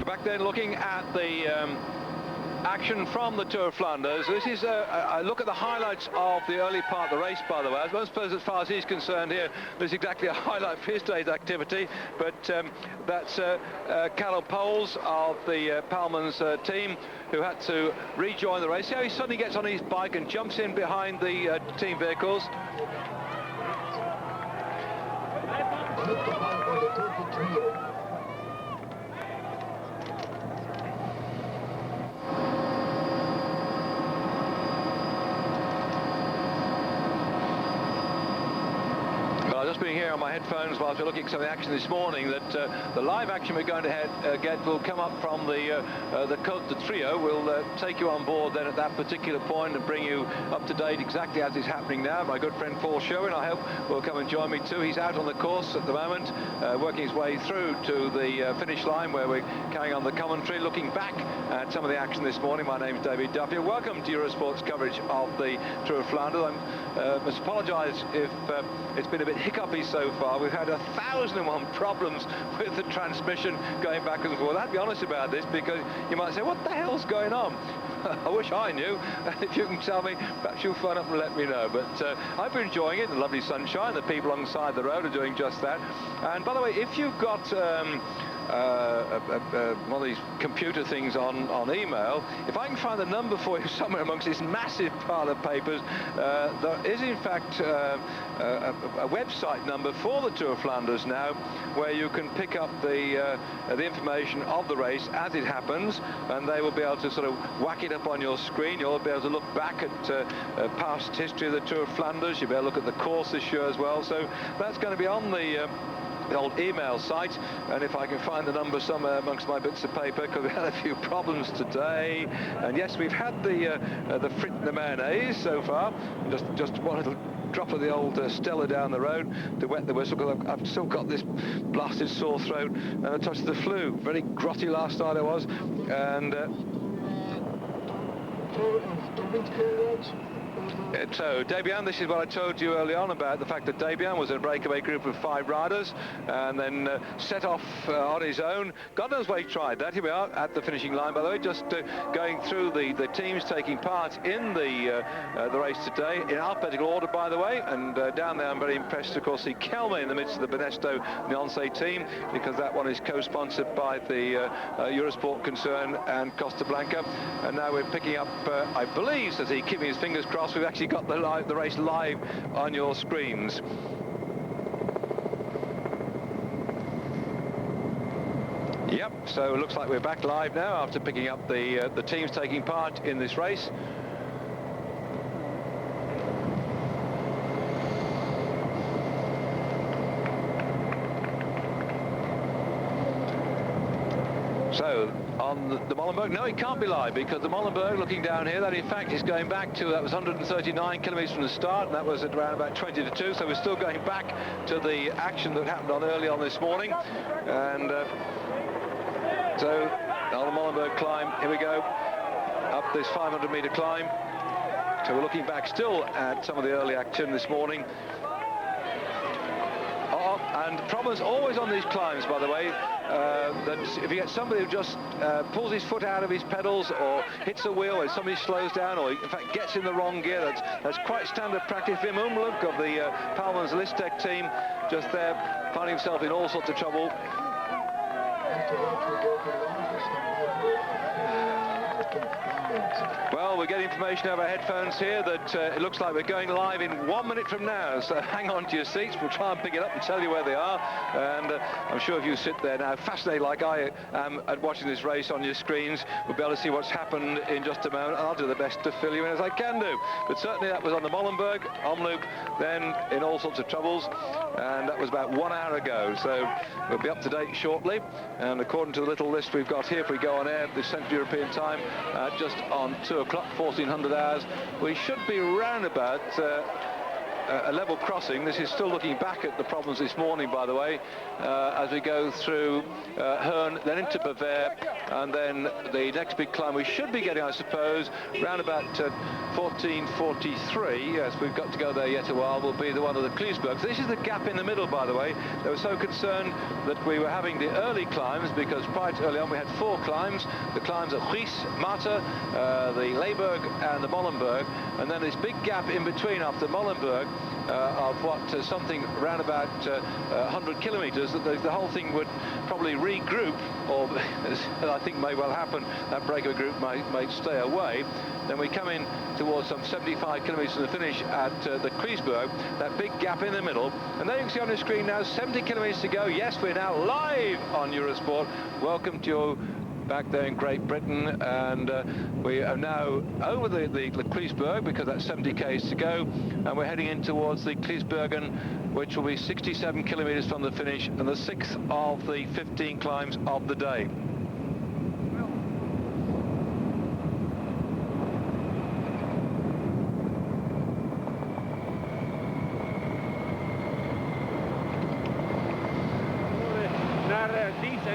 Back then looking at the action from the Tour of Flanders. This is a look at the highlights of the early part of the race, by the way. I don't suppose as far as he's concerned here, there's exactly a highlight for his day's activity, but that's Callum Poles of the Palmans team, who had to rejoin the race. See how he suddenly gets on his bike and jumps in behind the team vehicles. Just being here on my headphones whilst we're looking at some of the action this morning, that the live action we're going to get will come up from the Côte de Trio. We'll take you on board then at that particular point and bring you up to date exactly as it's happening now. My good friend Sherwin, I hope, will come and join me too. He's out on the course at the moment, working his way through to the finish line where we're carrying on the commentary, looking back at some of the action this morning. My name's Duffield. Welcome to Eurosport's coverage of the Tour of Flanders. I must apologise if it's been a bit hiccupy so far. We've had 1,001 problems with the transmission going back and forth. I'd be honest about this, because you might say, what the hell's going on? I wish I knew. If you can tell me, perhaps you'll phone up and let me know. But I've been enjoying it, the lovely sunshine. The people alongside the road are doing just that. And by the way, if you've got one of these computer things on email, if I can find the number for you somewhere amongst this massive pile of papers, there is in fact a website number for the Tour of Flanders now, where you can pick up the information of the race as it happens, and they will be able to sort of whack it up on your screen. You'll be able to look back at past history of the Tour of Flanders. You'll be able to look at the course this year as well. So that's going to be on the old email site, and if I can find the number somewhere amongst my bits of paper, because we had a few problems today. And yes, we've had the frit and the mayonnaise so far. Just one little drop of the old Stella down the road to wet the whistle, because I've still got this blasted sore throat and a touch of the flu. Very grotty last night I was, and So Debian, this is what I told you early on about the fact that Debian was in a breakaway group of 5 riders and then set off on his own. God knows why he tried that. Here we are at the finishing line, by the way, just going through the teams taking part in the race today in alphabetical order, by the way. And down there I'm very impressed to, of course, see Kelme in the midst of the Benesto Nionce team, because that one is co-sponsored by the Eurosport concern and Costa Blanca. And now we're picking up, I believe, says he, keeping his fingers crossed, we've actually got the race live on your screens. Yep, so it looks like we're back live now after picking up the teams taking part in this race. So on the Molenberg, no, it can't be live, because the Molenberg, looking down here, that in fact is going back to, that was 139 kilometres from the start, and that was at around about 20 to 2, so we're still going back to the action that happened early on this morning. And so on the Molenberg climb, here we go, up this 500-metre climb. So we're looking back still at some of the early action this morning. And problems always on these climbs, by the way, that if you get somebody who just pulls his foot out of his pedals or hits a wheel, or somebody slows down, or in fact gets in the wrong gear, that's quite standard practice. Wim Umluk of the Palmans Listec team, just there, finding himself in all sorts of trouble. Well, we're getting information over our headphones here that it looks like we're going live in 1 minute from now, so hang on to your seats. We'll try and pick it up and tell you where they are. And I'm sure if you sit there now, fascinated like I am at watching this race on your screens, we'll be able to see what's happened in just a moment. I'll do the best to fill you in as I can do. But certainly that was on the Molenberg. Omloop then in all sorts of troubles, and that was about 1 hour ago. So we'll be up to date shortly. And according to the little list we've got here, if we go on air this Central European time, just on 2 o'clock, 1400 hours, we should be round about a level crossing. This is still looking back at the problems this morning, by the way, as we go through Herne, then into Bavair, and then the next big climb we should be getting, I suppose, round about 1443. Yes, we've got to go there yet a while. Will be the one of the Kliesberg. So this is the gap in the middle, by the way. They were so concerned that we were having the early climbs, because prior to early on we had 4 climbs. The climbs at Ries, Mater, the Leiberg and the Molenberg, and then this big gap in between after Molenberg of something around about 100 kilometres, that the whole thing would probably regroup, or as I think may well happen, that breakaway group might stay away. Then we come in towards some 75 kilometres from the finish at the Kliesberg, that big gap in the middle. And there you can see on the screen now, 70 kilometres to go. Yes, we're now live on Eurosport. Welcome to your back there in Great Britain, and we are now over the Kliesberg, because that's 70 k's to go, and we're heading in towards the Kliesbergen, which will be 67 kilometres from the finish, and the 6th of the 15 climbs of the day.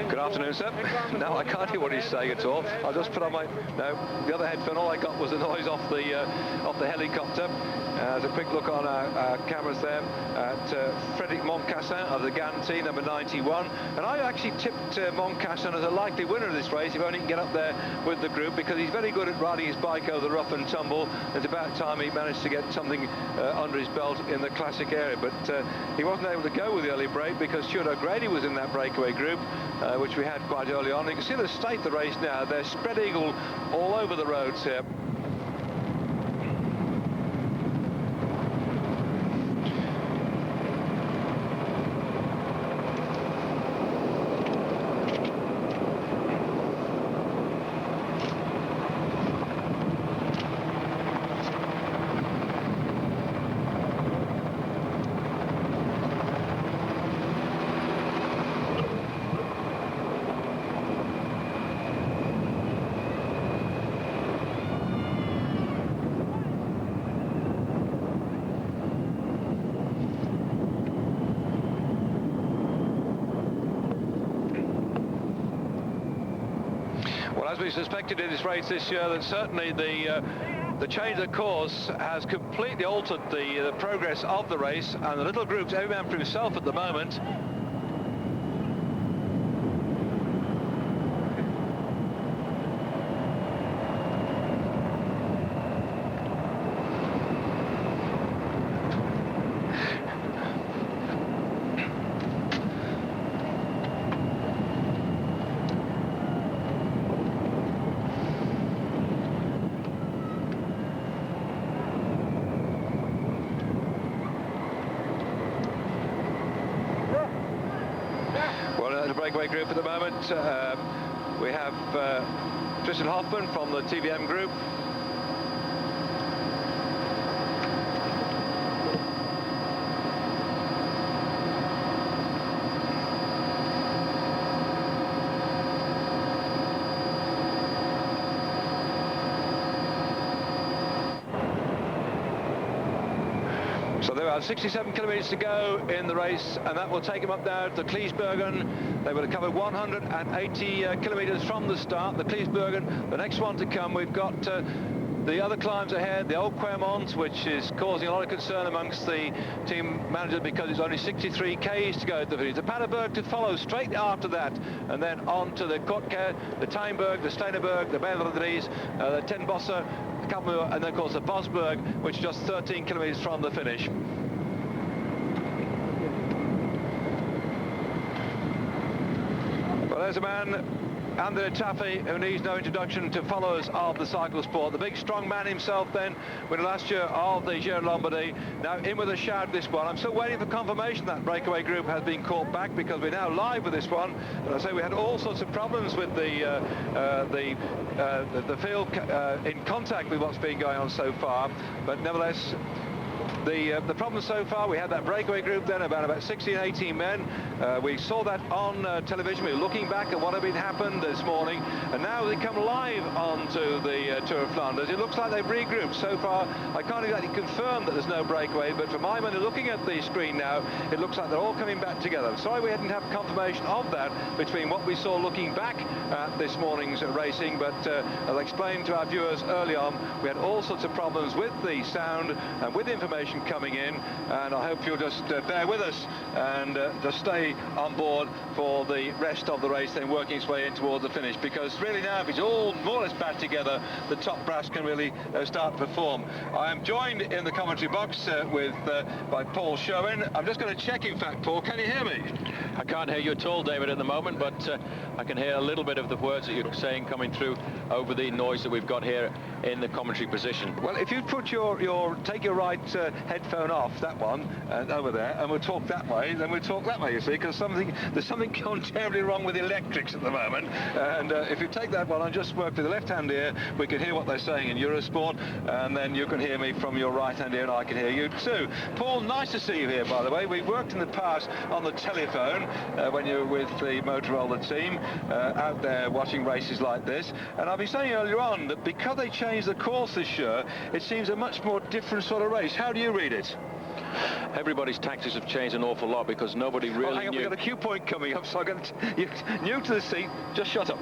Good afternoon, sir. No, I can't hear what he's saying at all. I'll just put on my... No, the other headphone. All I got was the noise off the helicopter. As a quick look on our cameras there at Frédéric Moncassin of the GAN team, number 91. And I actually tipped Moncassin as a likely winner of this race, if only he can get up there with the group, because he's very good at riding his bike over the rough and tumble. It's about time he managed to get something under his belt in the classic area. But he wasn't able to go with the early break, because Stuart O'Grady was in that breakaway group, which we had quite early on. You can see the state of the race now. They're spread eagle all over the roads here. As we suspected in this race this year, that certainly the the change of course has completely altered the progress of the race, and the little groups, every man for himself at the moment. Breakaway group at the moment. We have Tristan Hoffman from the TVM group. So there are 67 kilometres to go in the race, and that will take them up now to Kliesbergen. They would have covered 180 kilometres from the start. The Kliesbergen, the next one to come, we've got the other climbs ahead, the Old Quermont, which is causing a lot of concern amongst the team managers because it's only 63 k's to go to the finish. The Paderberg to follow straight after that, and then on to the Kortke, the Tijnberg, the Steineberg, the Belvedries, the Ten Bosse, and then of course the Bosberg, which is just 13 kilometres from the finish. Well, there's a man, André Taffy, who needs no introduction to followers of the cycle sport. The big strong man himself then, winner last year of the Giro Lombardie. Now in with a shout this one. I'm still waiting for confirmation that breakaway group has been caught back, because we're now live with this one. And I say we had all sorts of problems with the field in contact with what's been going on so far. But nevertheless, the problem so far, we had that breakaway group then, about 16, 18 men. We saw that on television. We were looking back at what had been happened this morning, and now they come live onto the Tour of Flanders. It looks like they've regrouped. So far, I can't exactly confirm that there's no breakaway, but from my money, looking at the screen now, it looks like they're all coming back together. I'm sorry we didn't have confirmation of that between what we saw looking back at this morning's racing, but as I explained to our viewers early on, we had all sorts of problems with the sound and with information coming in, and I hope you'll just bear with us and just stay on board for the rest of the race, then working its way in towards the finish, because really now, if it's all more or less back together, the top brass can really start to perform. I am joined in the commentary box by Paul Sherwin. I'm just going to check, in fact, Paul, can you hear me? I can't hear you at all, David, at the moment, but I can hear a little bit of the words that you're saying coming through over the noise that we've got here in the commentary position. Well, if you put take your right headphone off, that one, over there, and we'll talk that way, then we'll talk that way, you see, because there's something gone terribly wrong with the electrics at the moment, and if you take that one and just work with the left-hand ear, we can hear what they're saying in Eurosport, and then you can hear me from your right-hand ear, and I can hear you too. Paul, nice to see you here, by the way. We've worked in the past on the telephone when you were with the Motorola team out there watching races like this, and I've been saying earlier on that because they changed the course this year, it seems a much more different sort of race. How do you read it? Everybody's tactics have changed an awful lot because nobody really hang on, knew. We've got a cue point coming up, so I'm going to... You're new to the seat, just shut up.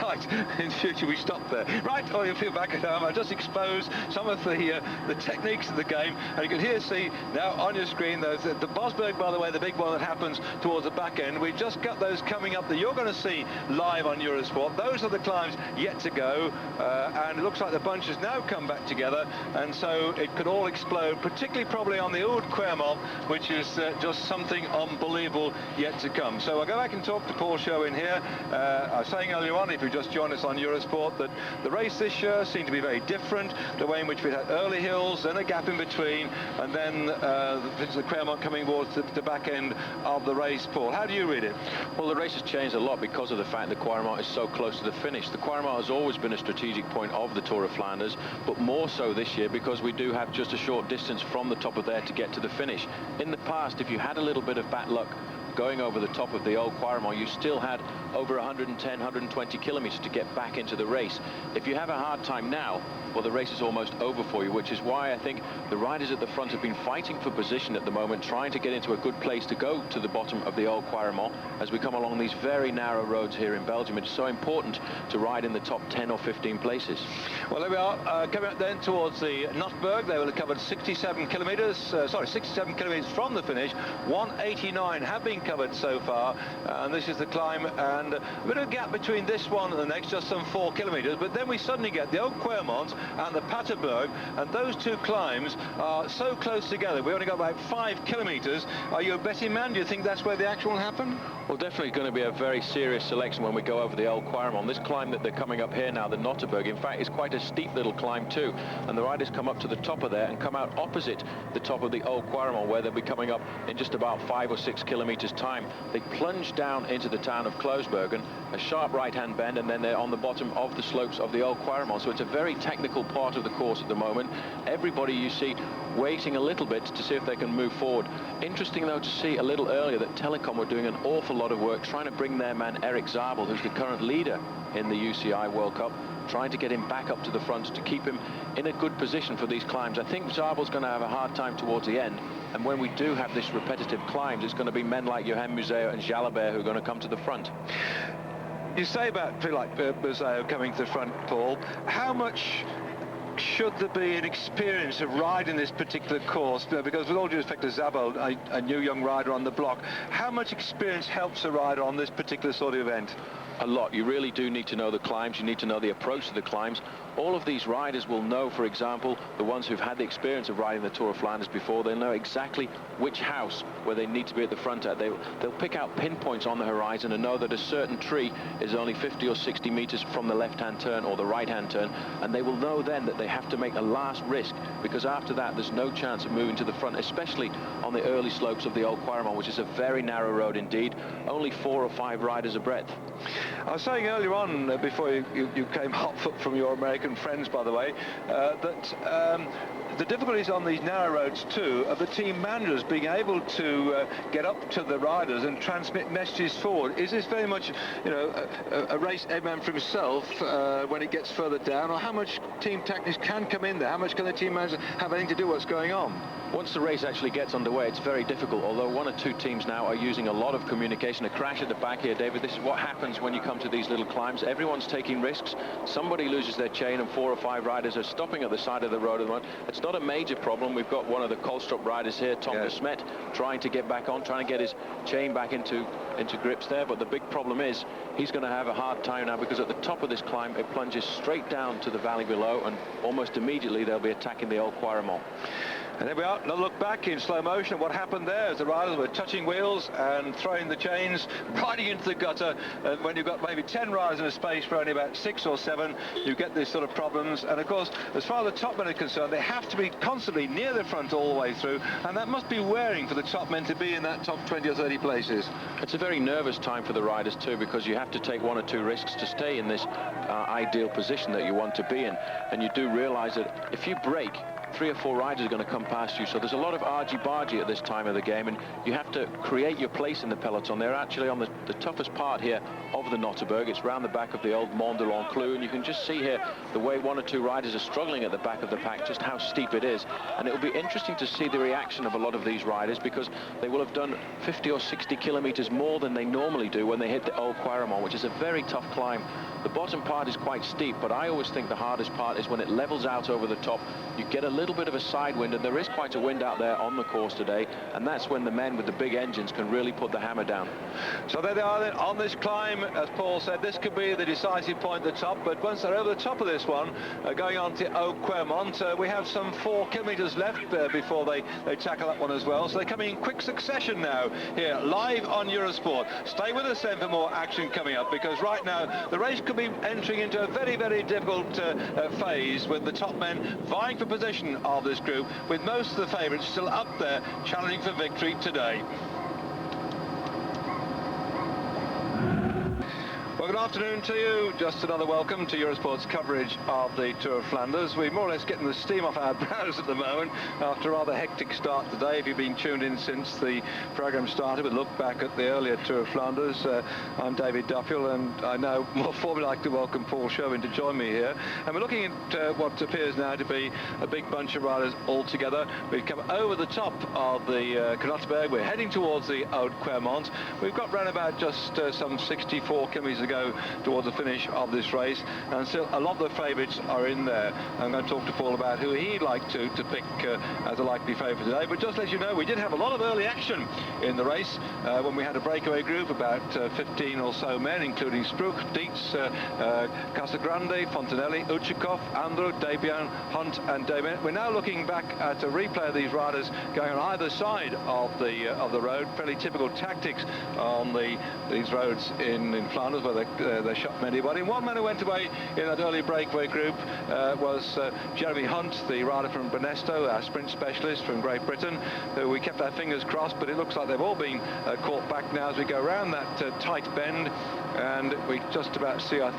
Right, in future we stop there. Right, oh, you'll feel back at home. I just exposed some of the techniques of the game, and you can see now on your screen the Bosberg, by the way, the big one that happens towards the back end. We've just got those coming up that you're going to see live on Eurosport. Those are the climbs yet to go, and it looks like the bunch has now come back together, and so it could all explode, particularly probably on the Old Quermont, which is just something unbelievable yet to come. So I'll go back and talk to Paul Sherwin here. I was saying earlier on, if you just joined us on Eurosport, that the race this year seemed to be very different, the way in which we had early hills, then a gap in between, and then the Quermont coming towards the back end of the race. Paul, how do you read it? Well, the race has changed a lot because of the fact that Quermont is so close to the finish. The Quermont has always been a strategic point of the Tour of Flanders, but more so this year because we do have just a short distance from the top of there to get to the finish. In the past, if you had a little bit of bad luck going over the top of the Old Quaremont, you still had over 110, 120 kilometers to get back into the race. If you have a hard time now, well, the race is almost over for you, which is why I think the riders at the front have been fighting for position at the moment, trying to get into a good place to go to the bottom of the Old Quaremont as we come along these very narrow roads here in Belgium. It's so important to ride in the top 10 or 15 places. Well, there we are, coming up then towards the Notberg. They will have covered 67 kilometers, 67 kilometers from the finish. 189 have been covered so far, and this is the climb, and a bit of a gap between this one and the next, just some 4 kilometers, but then we suddenly get the Old Quaremont and the Paterberg, and those two climbs are so close together. We only got about 5 kilometers. Are you a betting man? Do you think that's where the action will happen? Well, definitely going to be a very serious selection when we go over the Old Quaremont. This climb that they're coming up here now, the Notterberg, in fact, is quite a steep little climb too. And the riders come up to the top of there and come out opposite the top of the Old Quaremont, where they'll be coming up in just about 5 or 6 kilometers time. They plunge down into the town of Kloosbergen, a sharp right-hand bend, and then they're on the bottom of the slopes of the Old Quaremont. So it's a very technical part of the course at the moment. Everybody you see waiting a little bit to see if they can move forward. Interesting though to see a little earlier that Telecom were doing an awful lot of work trying to bring their man Eric Zabel, who's the current leader in the UCI World Cup, trying to get him back up to the front to keep him in a good position for these climbs. I think Zabel's going to have a hard time towards the end, and when we do have this repetitive climbs, it's going to be men like Johan Museo and Jalabert who are going to come to the front. You say about people like Museo coming to the front, Paul. How much should there be an experience of riding this particular course? Because with all due respect to Zabel, a new young rider on the block, how much experience helps a rider on this particular sort of event? A lot. You really do need to know the climbs. You need to know the approach to the climbs. All of these riders will know, for example, the ones who've had the experience of riding the Tour of Flanders before, they'll know exactly which house where they need to be at the front at. They'll pick out pinpoints on the horizon and know that a certain tree is only 50 or 60 meters from the left-hand turn or the right-hand turn, and they will know then that they have to make a last risk, because after that there's no chance of moving to the front, especially on the early slopes of the Old Quaremont, which is a very narrow road indeed. Only 4 or 5 riders a breadth. I was saying earlier on, before you came hot foot from your American friends, by the way, that the difficulties on these narrow roads too of the team managers being able to get up to the riders and transmit messages forward. Is this very much, you know, a race every man for himself when it gets further down, or how much team tactics can come in there? How much can the team manager have anything to do with what's going on? Once the race actually gets underway, it's very difficult, although 1 or 2 teams now are using a lot of communication. A crash at the back here, David. This is what happens when you come to these little climbs. Everyone's taking risks. Somebody loses their chain and 4 or 5 riders are stopping at the side of the road at the moment. It's not a major problem. We've got one of the Koolstrup riders here, Tom de Smet, trying to get back on, trying to get his chain back into grips there, but the big problem is he's going to have a hard time now, because at the top of this climb it plunges straight down to the valley below, and almost immediately they'll be attacking the Old Quaremont. And there we are, another look back in slow motion at what happened there as the riders were touching wheels and throwing the chains, riding into the gutter. And when you've got maybe 10 riders in a space for only about 6 or 7, you get these sort of problems. And of course, as far as the top men are concerned, they have to be constantly near the front all the way through, and that must be wearing for the top men to be in that top 20 or 30 places. It's a very nervous time for the riders too, because you have to take 1 or 2 risks to stay in this ideal position that you want to be in. And you do realize that if you break, 3 or 4 riders are going to come past you, so there's a lot of argy-bargy at this time of the game, and you have to create your place in the peloton. They're actually on the toughest part here of the Notterberg. It's round the back of the old Mont de l'Enclos, and you can just see here the way 1 or 2 riders are struggling at the back of the pack, just how steep it is. And it will be interesting to see the reaction of a lot of these riders, because they will have done 50 or 60 kilometers more than they normally do when they hit the Old Quaremont, which is a very tough climb. The bottom part is quite steep, but I always think the hardest part is when it levels out over the top. You get a little bit of a side wind, and there is quite a wind out there on the course today, and that's when the men with the big engines can really put the hammer down. So there they are then on this climb. As Paul said, this could be the decisive point at the top, but once they're over the top of this one, going on to Old Quaremont, we have some 4 kilometers left before they tackle that one as well. So they're coming in quick succession now here live on Eurosport. Stay with us then for more action coming up, because right now the race could be entering into a very, very difficult phase, with the top men vying for position of this group, with most of the favourites still up there challenging for victory today. Welcome good afternoon to you. Just another welcome to Eurosport's coverage of the Tour of Flanders. We're more or less getting the steam off our brows at the moment after a rather hectic start today. If you've been tuned in since the programme started, we'll look back at the earlier Tour of Flanders. I'm David Duffield, and I now more formally like to welcome Paul Sherwin to join me here. And we're looking at what appears now to be a big bunch of riders all together. We've come over the top of the Knotberg. We're heading towards the Haute Quermont. We've got round about just some 64 kilometres to go towards the finish of this race, and still a lot of the favourites are in there. I'm going to talk to Paul about who he'd like to pick as a likely favourite today. But just to let you know, we did have a lot of early action in the race when we had a breakaway group, about 15 or so men, including Spruch, Dietz, Casagrande, Fontanelli, Uchikov, Andrew, Debian, Hunt and Damien. We're now looking back at a replay of these riders going on either side of the road. Fairly typical tactics on these roads in Flanders, where they shot anybody. And one man who went away in that early breakaway group was Jeremy Hunt, the rider from Bernesto, our sprint specialist from Great Britain, who we kept our fingers crossed, but it looks like they've all been caught back now as we go around that tight bend. And we just about see, I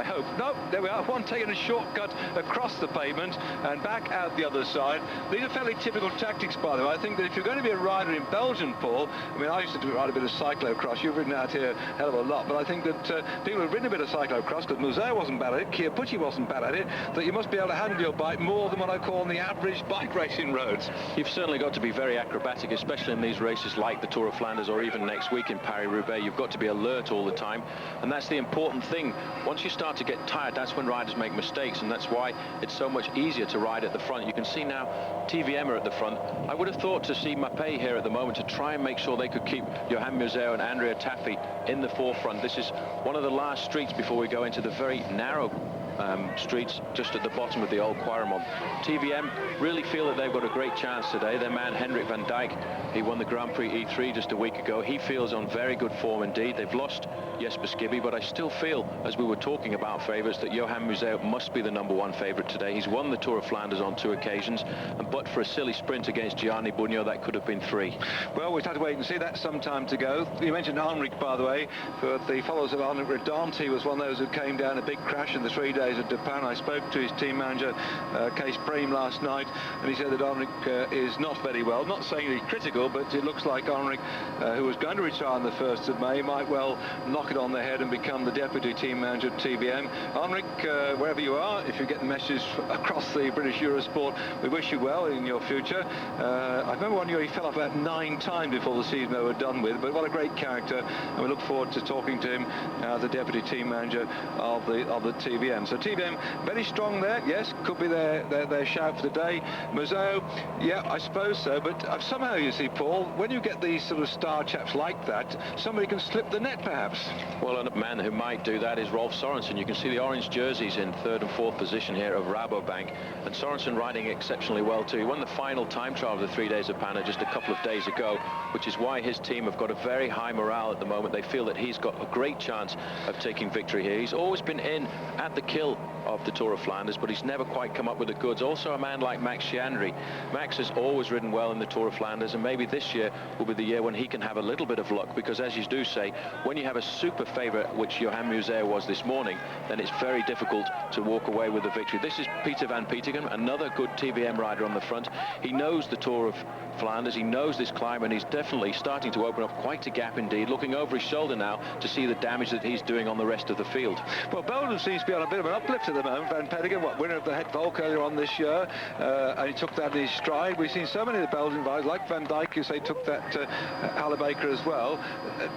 hope, no, there we are, one taking a shortcut across the pavement and back out the other side. These are fairly typical tactics, by the way. I think that if you're going to be a rider in Belgium, Paul, I mean, I used to ride a bit of cyclocross. You've ridden out here a hell of a lot, but I think that people who've ridden a bit of cyclocross, because Museo wasn't bad at it, Chiappucci wasn't bad at it, that you must be able to handle your bike more than what I call on the average bike racing roads. You've certainly got to be very acrobatic, especially in these races like the Tour of Flanders or even next week in Paris-Roubaix. You've got to be alert all the time, and that's the important thing. Once you start to get tired, that's when riders make mistakes, and that's why it's so much easier to ride at the front. You can see now TVM are at the front. I would have thought to see Mappé here at the moment to try and make sure they could keep Johan Museo and Andrea Tafi in the forefront. This is one of the last streets before we go into the very narrow streets just at the bottom of the Old Quaremont. TVM really feel that they've got a great chance today. Their man Henrik van Dijk, he won the Grand Prix E3 just a week ago. He feels on very good form indeed. They've lost Jesper Skibby, but I still feel, as we were talking about favourites, that Johan Museo must be the #1 favourite today. He's won the Tour of Flanders on 2 occasions, and but for a silly sprint against Gianni Bugno, that could have been 3. Well, we'll have to wait and see. That's some time to go. You mentioned Henrik, by the way. For the followers of Henrik Redant, he was one of those who came down a big crash in the 3 days at Japan. I spoke to his team manager, Kees Preem, last night, and he said that Henrik is not very well. Not saying he's critical, but it looks like Henrik, who was going to retire on the 1st of May, might well knock it on the head and become the deputy team manager of TVM. Henrik, wherever you are, if you get the message across the British Eurosport, we wish you well in your future. I remember one year he fell off about 9 times before the season they were done with, but what a great character, and we look forward to talking to him as the deputy team manager of the TVM. So TVM very strong there, yes, could be their shout for the day. Museo, yeah, I suppose so, but somehow, you see, Paul, when you get these sort of star chaps like that, somebody can slip the net perhaps. Well, a man who might do that is Rolf Sorensen. You can see the orange jerseys in 3rd and 4th position here of Rabobank, and Sorensen riding exceptionally well too. He won the final time trial of the 3 days of Panna just a couple of days ago, which is why his team have got a very high morale at the moment. They feel that he's got a great chance of taking victory here. He's always been in at the kill of the Tour of Flanders, but he's never quite come up with the goods. Also a man like Max Schiandri. Max has always ridden well in the Tour of Flanders, and maybe this year will be the year when he can have a little bit of luck, because as you do say, when you have a super favourite, which Johan Museo was this morning, then it's very difficult to walk away with the victory. This is Peter van Petegem, another good TVM rider on the front. He knows the Tour of Flanders, he knows this climb, and he's definitely starting to open up quite a gap indeed, looking over his shoulder now to see the damage that he's doing on the rest of the field. Well, Belgium seems to be on a bit of an uplift at the moment. Van Petegem, winner of the Het Volk earlier on this year, and he took that in his stride. We've seen so many of the Belgian riders, like Van Dijk, who say took that Halle-Baker as well.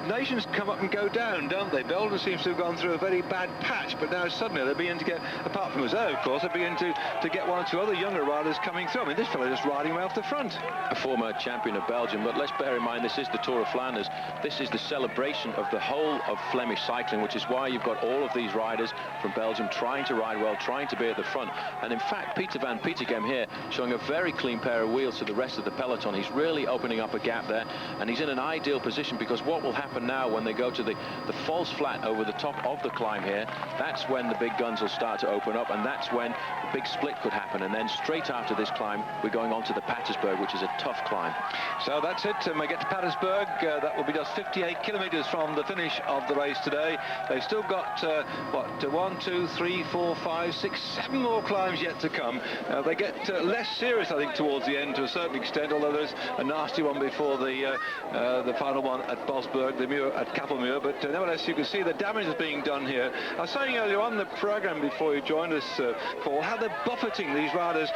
Nations come up and go down, don't they? Belgium seems to have gone through a very bad patch, but now suddenly they're beginning to get, apart from Museo, of course, they're beginning to get 1 or 2 other younger riders coming through. I mean, this fellow just riding way off the front. A former champion of Belgium, but let's bear in mind this is the Tour of Flanders. This is the celebration of the whole of Flemish cycling, which is why you've got all of these riders from Belgium trying trying to ride well, trying to be at the front. And in fact, Peter van Petegem here showing a very clean pair of wheels to the rest of the peloton. He's really opening up a gap there, and he's in an ideal position, because what will happen now when they go to the false flat over the top of the climb here, that's when the big guns will start to open up, and that's when the big split could happen. And then straight after this climb, we're going on to the Patersburg, which is a tough climb. So that's it, and we get to Patersburg. That will be just 58 kilometres from the finish of the race today. They've still got, 1, 2, 3, 4, 5, 6, 7 more climbs yet to come. They get less serious, I think, towards the end to a certain extent, although there's a nasty one before the final one at Bosberg, the Muir at Kappelmuur. But nevertheless, you can see the damage is being done here. I was saying earlier on the programme before you joined us, Paul, how the buffeting these riders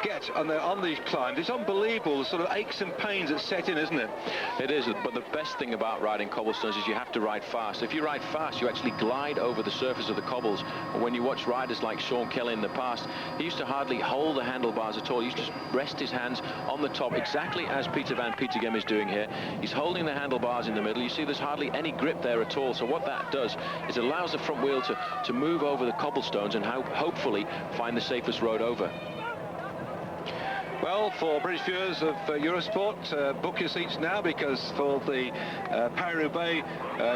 get on these climbs. It's unbelievable, the sort of aches and pains that set in, isn't it? It is, but the best thing about riding cobblestones is you have to ride fast. If you ride fast, you actually glide over the surface of the cobbles. And when you watch riders like Sean Kelly in the past, he used to hardly hold the handlebars at all. He used to rest his hands on the top, exactly as Peter van Petegem is doing here. He's holding the handlebars in the middle. You see there's hardly any grip there at all. So what that does is it allows the front wheel to move over the cobblestones and hopefully find the safest road over. Well, for British viewers of Eurosport, book your seats now, because for the Paris-Roubaix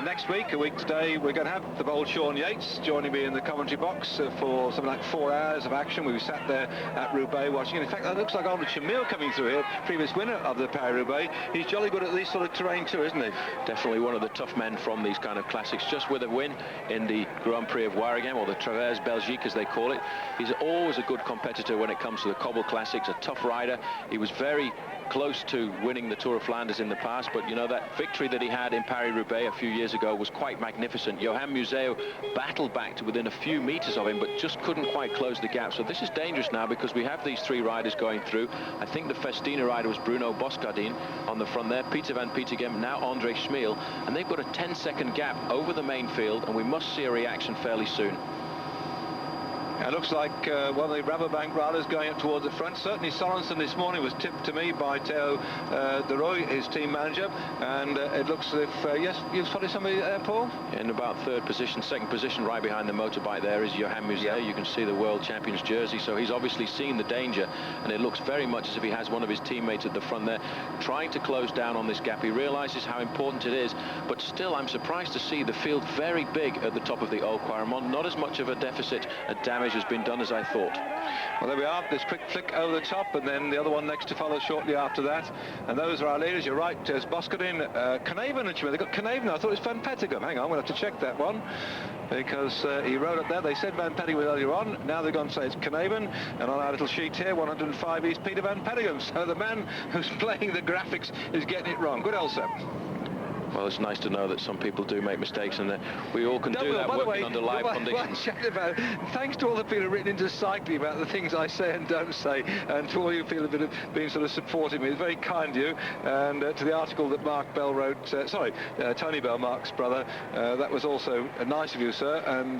next week, a week today, we're going to have the bold Sean Yates joining me in the commentary box for something like 4 hours of action. We sat there at Roubaix watching. In fact, that looks like Andre Shamil coming through here, previous winner of the Paris-Roubaix. He's jolly good at these sort of terrain too, isn't he? Definitely one of the tough men from these kind of classics, just with a win in the Grand Prix of Waregem, or the Travers Belgique as they call it. He's always a good competitor when it comes to the cobble classics, a tough rider. He was very close to winning the Tour of Flanders in the past, but you know, that victory that he had in Paris-Roubaix a few years ago was quite magnificent. Johan Museeuw battled back to within a few meters of him, but just couldn't quite close the gap. So this is dangerous now, because we have these 3 riders going through. I think the Festina rider was Bruno Boscardin on the front there, Peter van Petegem, now Andre Schmiel, and they've got a 10-second gap over the main field, and we must see a reaction fairly soon. It looks like one of the Rabobank riders going up towards the front. Certainly Sorensen this morning was tipped to me by Theo de Roy, his team manager, and it looks as if, yes, you've spotted somebody there, Paul? In about 3rd position, 2nd position, right behind the motorbike there is Johan Museeuw. Yeah. You can see the World Champions jersey, so he's obviously seen the danger, and it looks very much as if he has one of his teammates at the front there, trying to close down on this gap. He realises how important it is, but still I'm surprised to see the field very big at the top of the Old Quaremont. Not as much of a deficit, a damage has been done as I thought. Well, there we are, this quick flick over the top, and then the other one next to follow shortly after that. And those are our leaders. You're right, there's Boscardin, Knaven, they've got Knaven. I thought it was Van Petegem. Hang on, I'm going to have to check that one, because he wrote up there. They said Van Petegem earlier on. Now they're going to say it's Knaven. And on our little sheet here, 105 is Peter Van Petegem. So the man who's playing the graphics is getting it wrong. Good, Elsa. Well, it's nice to know that some people do make mistakes, and that we all can do that working under live conditions. Thanks to all the people who've written into cycling about the things I say and don't say, and to all you people who've been sort of supporting me. It's very kind of you. And to the article that Mark Bell wrote, Tony Bell, Mark's brother, that was also nice of you, sir, and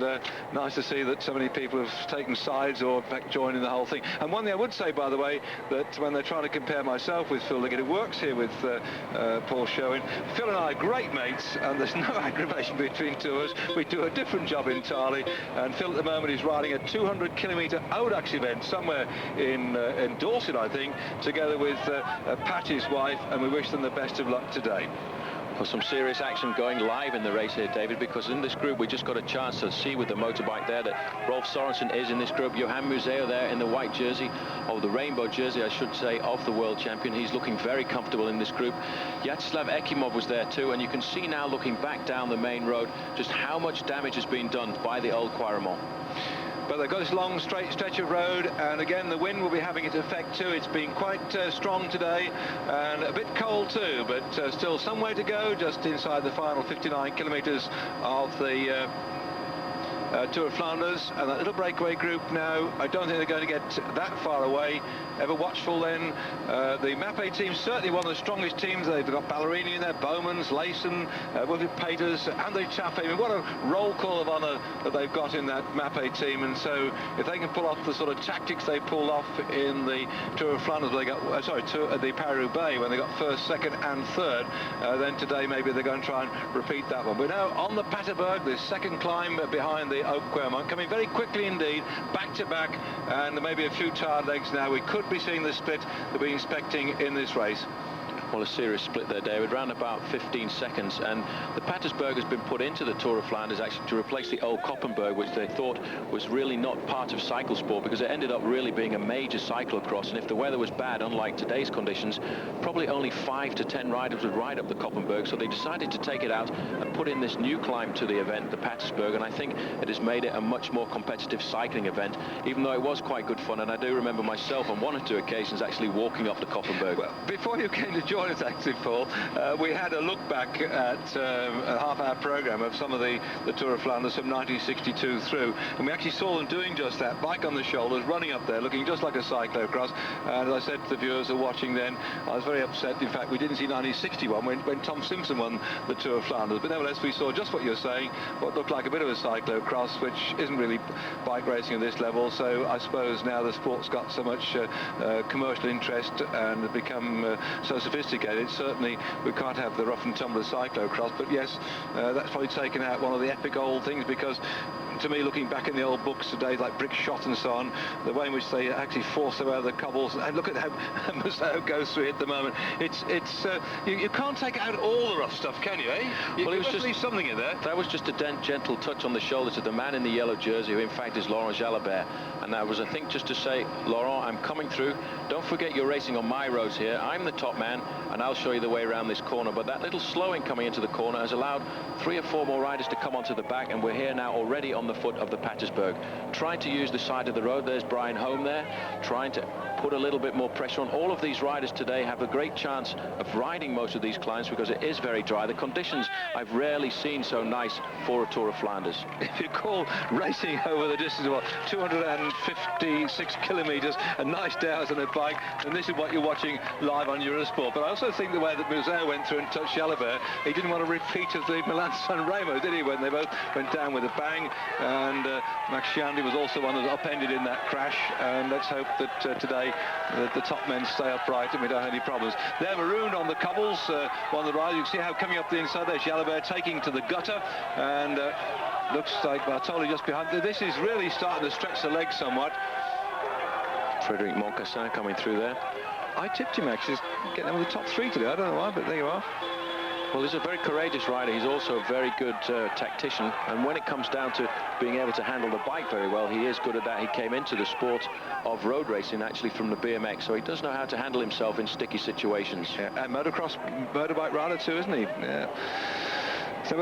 nice to see that so many people have taken sides, or in fact joined in the whole thing. And one thing I would say, by the way, that when they're trying to compare myself with Phil Liggett, who works here with Paul Sherwin, Phil and I are great mates, and there's no aggravation between two of us. We do a different job entirely, and Phil at the moment is riding a 200-kilometre Audax event somewhere in Dorset, I think, together with Patty's wife, and we wish them the best of luck today. Well, some serious action going live in the race here, David, because in this group we just got a chance to see with the motorbike there that Rolf Sorensen is in this group. Johan Museeuw there in the white jersey, or the rainbow jersey, I should say, of the world champion. He's looking very comfortable in this group. Vyacheslav Ekimov was there too, and you can see now, looking back down the main road, just how much damage has been done by the Old Quaremont. But they've got this long straight stretch of road, and again the wind will be having its effect too. It's been quite strong today, and a bit cold too, but still some way to go, just inside the final 59 kilometres of the Tour of Flanders. And that little breakaway group now, I don't think they're going to get that far away. Ever watchful then. The Mappe team, certainly one of the strongest teams. They've got Ballerini in there, Bowmans, Layson, Wilfried Peters, Andre Chaffee. I mean, what a roll call of honour that they've got in that Mappe team. And so if they can pull off the sort of tactics they pulled off in the Tour of Flanders, they got the Paris-Roubaix, when they got first, second and third, then today maybe they're going to try and repeat that one. We're now on the Paterberg, the second climb behind the the Oak Quermont, coming very quickly indeed, back to back, and there may be a few tired legs now. We could be seeing the split that we're expecting in this race. Well, a serious split there, David, around about 15 seconds, and the Patersburg has been put into the Tour of Flanders actually to replace the old Koppenberg, which they thought was really not part of cycle sport, because it ended up really being a major cyclocross, and if the weather was bad, unlike today's conditions, probably only 5 to 10 riders would ride up the Koppenberg, so they decided to take it out and put in this new climb to the event, the Patersburg, and I think it has made it a much more competitive cycling event, even though it was quite good fun, and I do remember myself on 1 or 2 occasions actually walking up the Koppenberg. Well, before you came to join us, actually, Paul, we had a look back at a half-hour program of some of the Tour of Flanders from 1962 through, and we actually saw them doing just that, bike on the shoulders, running up there, looking just like a cyclocross. And as I said to the viewers who were watching then, I was very upset. In fact, we didn't see 1961 when Tom Simpson won the Tour of Flanders, but nevertheless we saw just what you're saying, what looked like a bit of a cyclocross, which isn't really bike racing at this level. So I suppose now the sport's got so much commercial interest and become so sophisticated, certainly we can't have the rough and tumble cyclocross, but yes, that's probably taken out one of the epic old things, because to me, looking back in the old books today, like Brick Shot and so on, the way in which they actually force them out of the cobbles, and look at how Museo goes through it at the moment. You can't take out all the rough stuff, can you, eh? Well, it was just leave something in there. That was just a gentle touch on the shoulder to the man in the yellow jersey, who in fact is Laurent Jalabert, and that was, I think, just to say, Laurent, I'm coming through. Don't forget you're racing on my roads here. I'm the top man, and I'll show you the way around this corner. But that little slowing coming into the corner has allowed 3 or 4 more riders to come onto the back, and we're here now already on the foot of the Patersburg, trying to use the side of the road. There's Brian Home there, trying to put a little bit more pressure on. All of these riders today have a great chance of riding most of these climbs because it is very dry. The conditions I've rarely seen so nice for a Tour of Flanders. If you call racing over the distance of what, 256 kilometres, a nice day out on a bike, and this is what you're watching live on Eurosport. But I also think the way that Museo went through and touched Jalabert, he didn't want a repeat of the Milan-San Remo, did he, when they both went down with a bang, and Max Shandy was also one that was upended in that crash, and let's hope that today the top men stay upright and we don't have any problems. They're marooned on the cobbles, on the rise. You can see how coming up the inside there's Jalabert taking to the gutter, and looks like Bartoli just behind. This is really starting to stretch the legs somewhat. Frederic Moncassin coming through there. I tipped him actually getting over the top 3 today. I don't know why, but there you are. Well, he's a very courageous rider. He's also a very good tactician, and when it comes down to being able to handle the bike very well, he is good at that. He came into the sport of road racing actually from the BMX, so he does know how to handle himself in sticky situations. Yeah, and motorbike rider too, isn't he? Yeah. So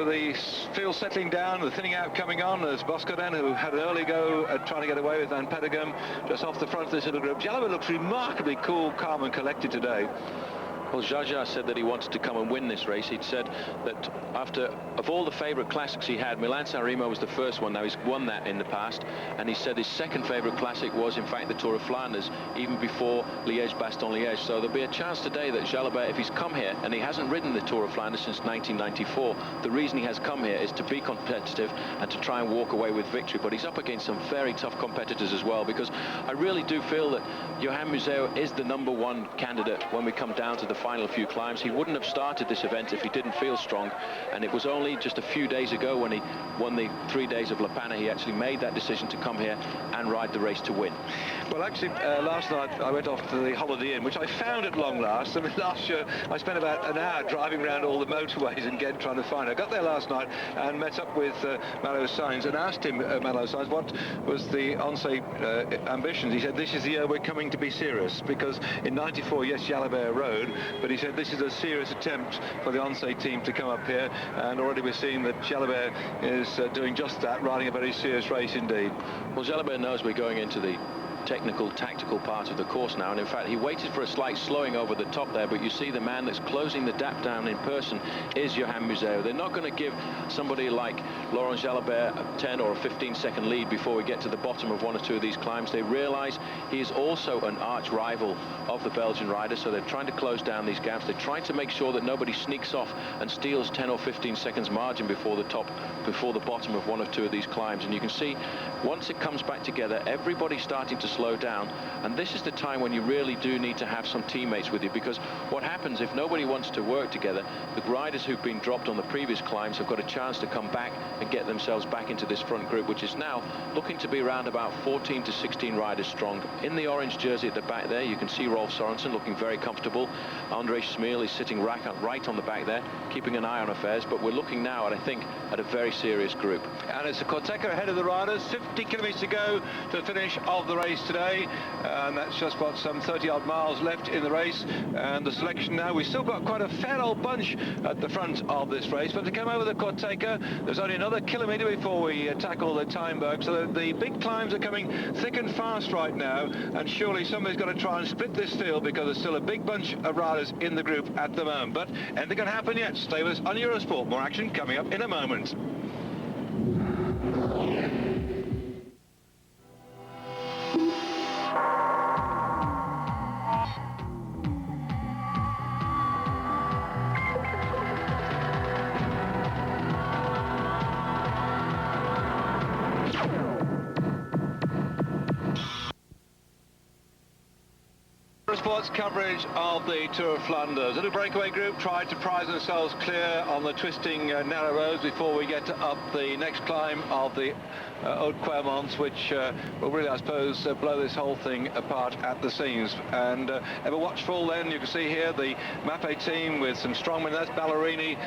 the field settling down, the thinning out coming on. There's Boskoden, who had an early go at trying to get away with Van Petegem just off the front of this little group. Jalabert looks remarkably cool, calm and collected today. Well, Jaja said that he wanted to come and win this race. He'd said that of all the favourite classics he had, Milan-San Remo was the first one. Now, he's won that in the past. And he said his second favourite classic was, in fact, the Tour of Flanders, even before Liège-Bastogne-Liège. So there'll be a chance today that Jalabert, if he's come here, and he hasn't ridden the Tour of Flanders since 1994, the reason he has come here is to be competitive and to try and walk away with victory. But he's up against some very tough competitors as well, because I really do feel that Johan Museo is the #1 candidate when we come down to the final few climbs. He wouldn't have started this event if he didn't feel strong, and it was only just a few days ago when he won the 3 days of La Panne he actually made that decision to come here and ride the race to win. Well, actually, last night I went off to the Holiday Inn, which I found at long last. I mean, last year I spent about an hour driving around all the motorways in Ghent trying to find it. I got there last night and met up with Malo Sainz and asked him, Malo Sainz, what was the ONCE ambitions. He said, this is the year we're coming to be serious, because in 94, yes, Jalabert rode, but he said this is a serious attempt for the ONCE team to come up here, and already we're seeing that Jalabert is doing just that, riding a very serious race indeed. Well, Jalabert knows we're going into the technical, tactical part of the course now, and in fact he waited for a slight slowing over the top there, but you see the man that's closing the gap down in person is Johan Museo. They're not going to give somebody like Laurent Jalabert a 10 or a 15-second lead before we get to the bottom of 1 or 2 of these climbs. They realize he is also an arch rival of the Belgian rider, so they're trying to close down these gaps. They're trying to make sure that nobody sneaks off and steals 10 or 15 seconds margin before the bottom of 1 or 2 of these climbs. And you can see once it comes back together, everybody's starting to slow down, and this is the time when you really do need to have some teammates with you, because what happens if nobody wants to work together, the riders who've been dropped on the previous climbs have got a chance to come back and get themselves back into this front group, which is now looking to be around about 14 to 16 riders strong. In the orange jersey at the back there, you can see Rolf Sorensen looking very comfortable. Andre Schmeel is sitting right on the back there, keeping an eye on affairs, but we're looking now at, I think, at a very serious group. And it's a Corteca ahead of the riders, 50 kilometres to go to the finish of the race today, and that's just what, some 30 odd miles left in the race. And the selection now, we've still got quite a fair old bunch at the front of this race, but to come over the Corteca, there's only another kilometre before we tackle the Timeberg, so the big climbs are coming thick and fast right now, and surely somebody's got to try and split this field, because there's still a big bunch of riders in the group at the moment. But anything can happen yet. Stay with us on Eurosport. More action coming up in a moment. Sports coverage of the Tour of Flanders. Little breakaway group tried to prize themselves clear on the twisting narrow roads before we get up the next climb of the Haute Quermont, which will really, I suppose, blow this whole thing apart at the seams. And ever watchful then, you can see here the Mappe team with some strongmen. That's Ballerini.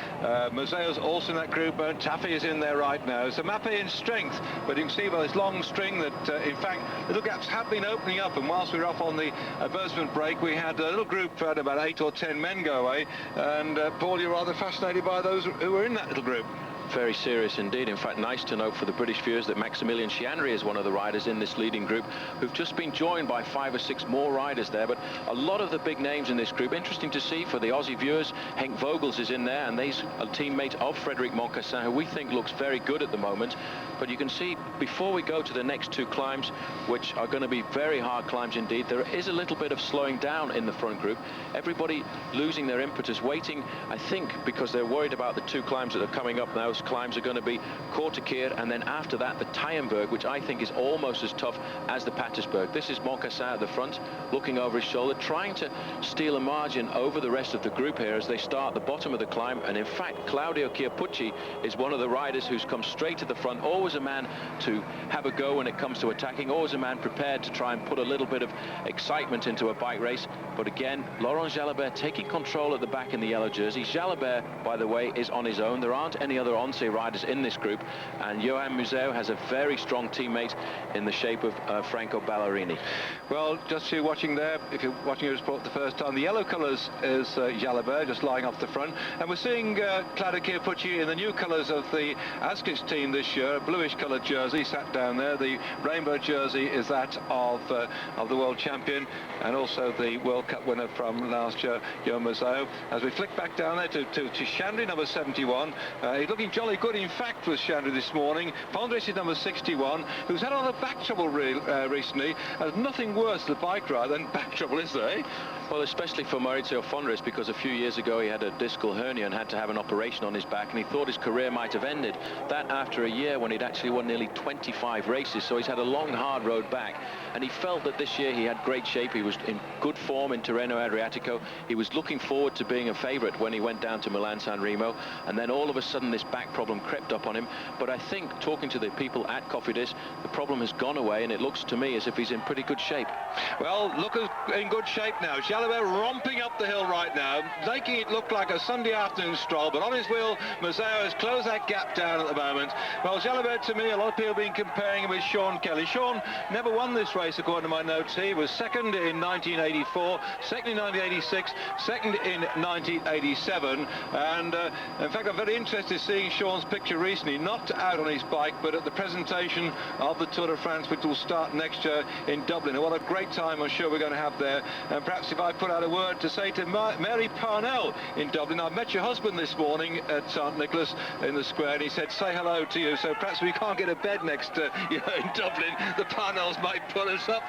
Museo's also in that group, and Taffy is in there right now. So Mappe in strength, but you can see by this long string that, in fact, little gaps have been opening up. And whilst we were off on the advertisement break, we had a little group, had about 8 or 10 men go away. And Paul, you're rather fascinated by those who were in that little group. Very serious indeed. In fact, nice to note for the British viewers that Maximilian Chianri is one of the riders in this leading group, who've just been joined by 5 or 6 more riders there. But a lot of the big names in this group. Interesting to see for the Aussie viewers. Henk Vogels is in there, and he's a teammate of Frédéric Moncassin, who we think looks very good at the moment. But you can see, before we go to the next 2 climbs, which are going to be very hard climbs indeed, there is a little bit of slowing down in the front group. Everybody losing their impetus, waiting, I think, because they're worried about the 2 climbs that are coming up now. Those climbs are going to be Kortekeer, and then after that the Tijenberg, which I think is almost as tough as the Patersberg. This is Moncassin at the front, looking over his shoulder, trying to steal a margin over the rest of the group here as they start the bottom of the climb. And in fact, Claudio Chiappucci is one of the riders who's come straight to the front, always a man to have a go when it comes to attacking, always a man prepared to try and put a little bit of excitement into a bike race. But again, Laurent Jalabert taking control at the back in the yellow jersey. Jalabert, by the way, is on his own. There aren't any other ONCE riders in this group, and Johan Museo has a very strong teammate in the shape of Franco Ballerini. Well, just you watching there, if you're watching Eurosport the first time, the yellow colours is Jalabert, just lying off the front, and we're seeing Claudio Chiappucci in the new colours of the Askits team this year, a bluish coloured jersey sat down there. The rainbow jersey is that of the world champion, and also the World Cup winner from last year, Johan Museo. As we flick back down there to Chandri, number 71, he's looking jolly good. In fact, was Chandri this morning. Pondris is number 61, who's had a lot of back trouble recently. There's nothing worse to the bike ride than back trouble, is there? Well, especially for Maurizio Fondris, because a few years ago he had a discal hernia and had to have an operation on his back, and he thought his career might have ended. That after a year when he'd actually won nearly 25 races, so he's had a long, hard road back. And he felt that this year he had great shape. He was in good form in Tirreno Adriatico. He was looking forward to being a favourite when he went down to Milan-San Remo, and then all of a sudden this back problem crept up on him. But I think, talking to the people at Cofidis, the problem has gone away, and it looks to me as if he's in pretty good shape. Well, look in good shape now. Jalabert romping up the hill right now, making it look like a Sunday afternoon stroll, but on his wheel, Museo has closed that gap down at the moment. Well, Jalabert, to me, a lot of people have been comparing him with Sean Kelly. Sean never won this race, according to my notes. He was second in 1984, second in 1986, second in 1987, and in fact, I'm very interested in seeing Sean's picture recently, not out on his bike, but at the presentation of the Tour de France, which will start next year in Dublin. And what a great time I'm sure we're going to have there. And perhaps if I put out a word to say to Mary Parnell in Dublin, I met your husband this morning at St Nicholas in the square, and he said, say hello to you. So perhaps we can't get a bed next in Dublin. The Parnells might pull us up.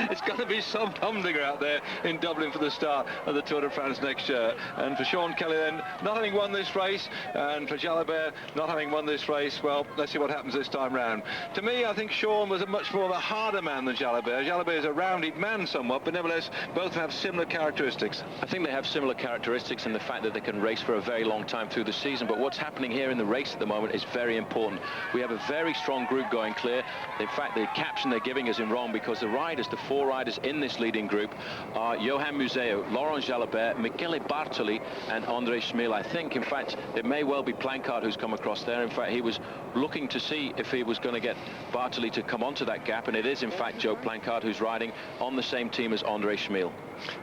It's going to be some humdinger out there in Dublin for the start of the Tour de France next year. And for Sean Kelly then, not having won this race, and for Jalabert, not having won this race. Well, let's see what happens this time round. To me, I think Sean was a much more of a harder man than Jalabert. Jalabert is a rounded man somewhat, but nevertheless, both have similar characteristics. I think they have similar characteristics in the fact that they can race for a very long time through the season, but what's happening here in the race at the moment is very important. We have a very strong group going clear. In fact, the caption they're giving us in Ronde, because the riders, the 4 riders in this leading group are Johan Museo, Laurent Jalabert, Michele Bartoli and André Schmil. I think, in fact, it may well be Plancard who's come across there. In fact, he was looking to see if he was going to get Bartoli to come onto that gap, and it is, in fact, Joe Plancard who's riding on the same team as André Schmil.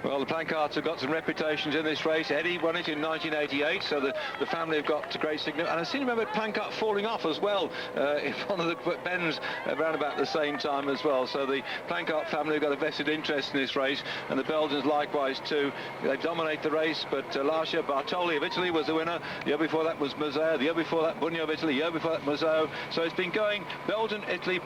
Well, the Plancards have got some reputations in this race. Eddie won it in 1988, so the family have got great significance. And I seem to remember Plancard falling off as well in one of the bends around about the same time as well. So the Plancard family have got a vested interest in this race, and the Belgians likewise too. They dominate the race, but last year Bartoli of Italy was the winner. The year before that was Museo. The year before that Bugno of Italy. The year before that Museo. So it's been going Belgian, Italy,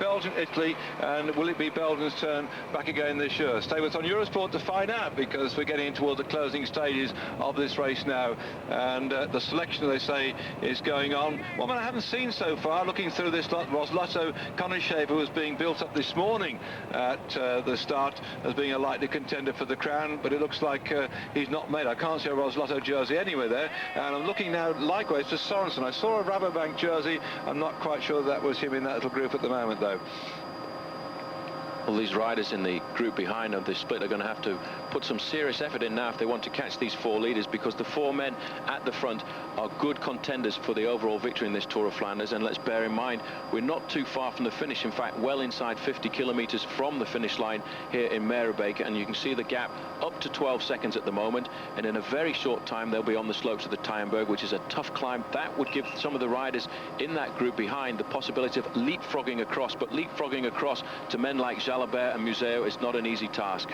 and will it be Belgium's turn back again this year? Stay with us on Eurosport to find out, because we're getting toward the closing stages of this race now, and the selection, they say, is going on. One man I haven't seen so far, looking through this lot, was Lotto Konichet, who was being built up this morning at the start as being a likely contender for the crown, but it looks like he's not made. I can't see a Roslotto jersey anywhere there, and I'm looking now likewise to Sorensen. I saw a Rabobank jersey. I'm not quite sure that was him in that little group at the moment, though. Well, these riders in the group behind of this split are going to have to put some serious effort in now if they want to catch these 4 leaders, because the 4 men at the front are good contenders for the overall victory in this Tour of Flanders. And let's bear in mind, we're not too far from the finish. In fact, well inside 50 kilometers from the finish line here in Merebeke, and you can see the gap up to 12 seconds at the moment, and in a very short time they'll be on the slopes of the Tyenberg, which is a tough climb. That would give some of the riders in that group behind the possibility of leapfrogging across, but leapfrogging across to men like Jalabert and Museo is not an easy task.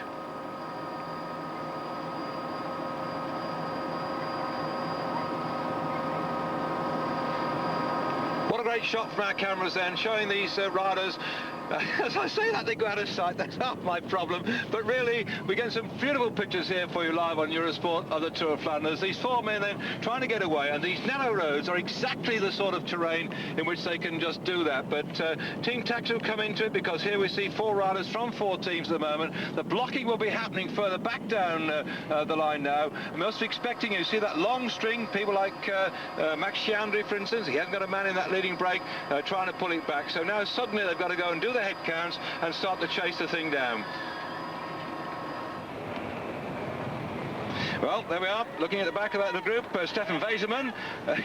What a great shot from our cameras then, showing these riders. As I say that, they go out of sight. That's half my problem. But really, we get some beautiful pictures here for you live on Eurosport of the Tour of Flanders. These 4 men then trying to get away, and these narrow roads are exactly the sort of terrain in which they can just do that. But Team Tax will come into it, because here we see 4 riders from 4 teams at the moment. The blocking will be happening further back down the line now. We must be expecting, you see that long string, people like Max Chiandri, for instance. He hasn't got a man in that leading break trying to pull it back. So now suddenly they've got to go and do the head counts and start to chase the thing down. Well, there we are, looking at the back of that group. Stefan Weizerman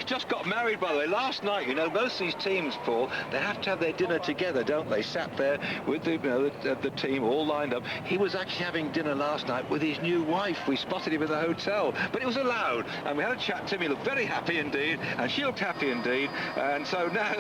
just got married, by the way, last night. You know, most of these teams, Paul, they have to have their dinner together, don't they? Sat there with the team all lined up. He was actually having dinner last night with his new wife. We spotted him at the hotel, but it was allowed, and we had a chat to him. He looked very happy indeed, and she looked happy indeed. And so now,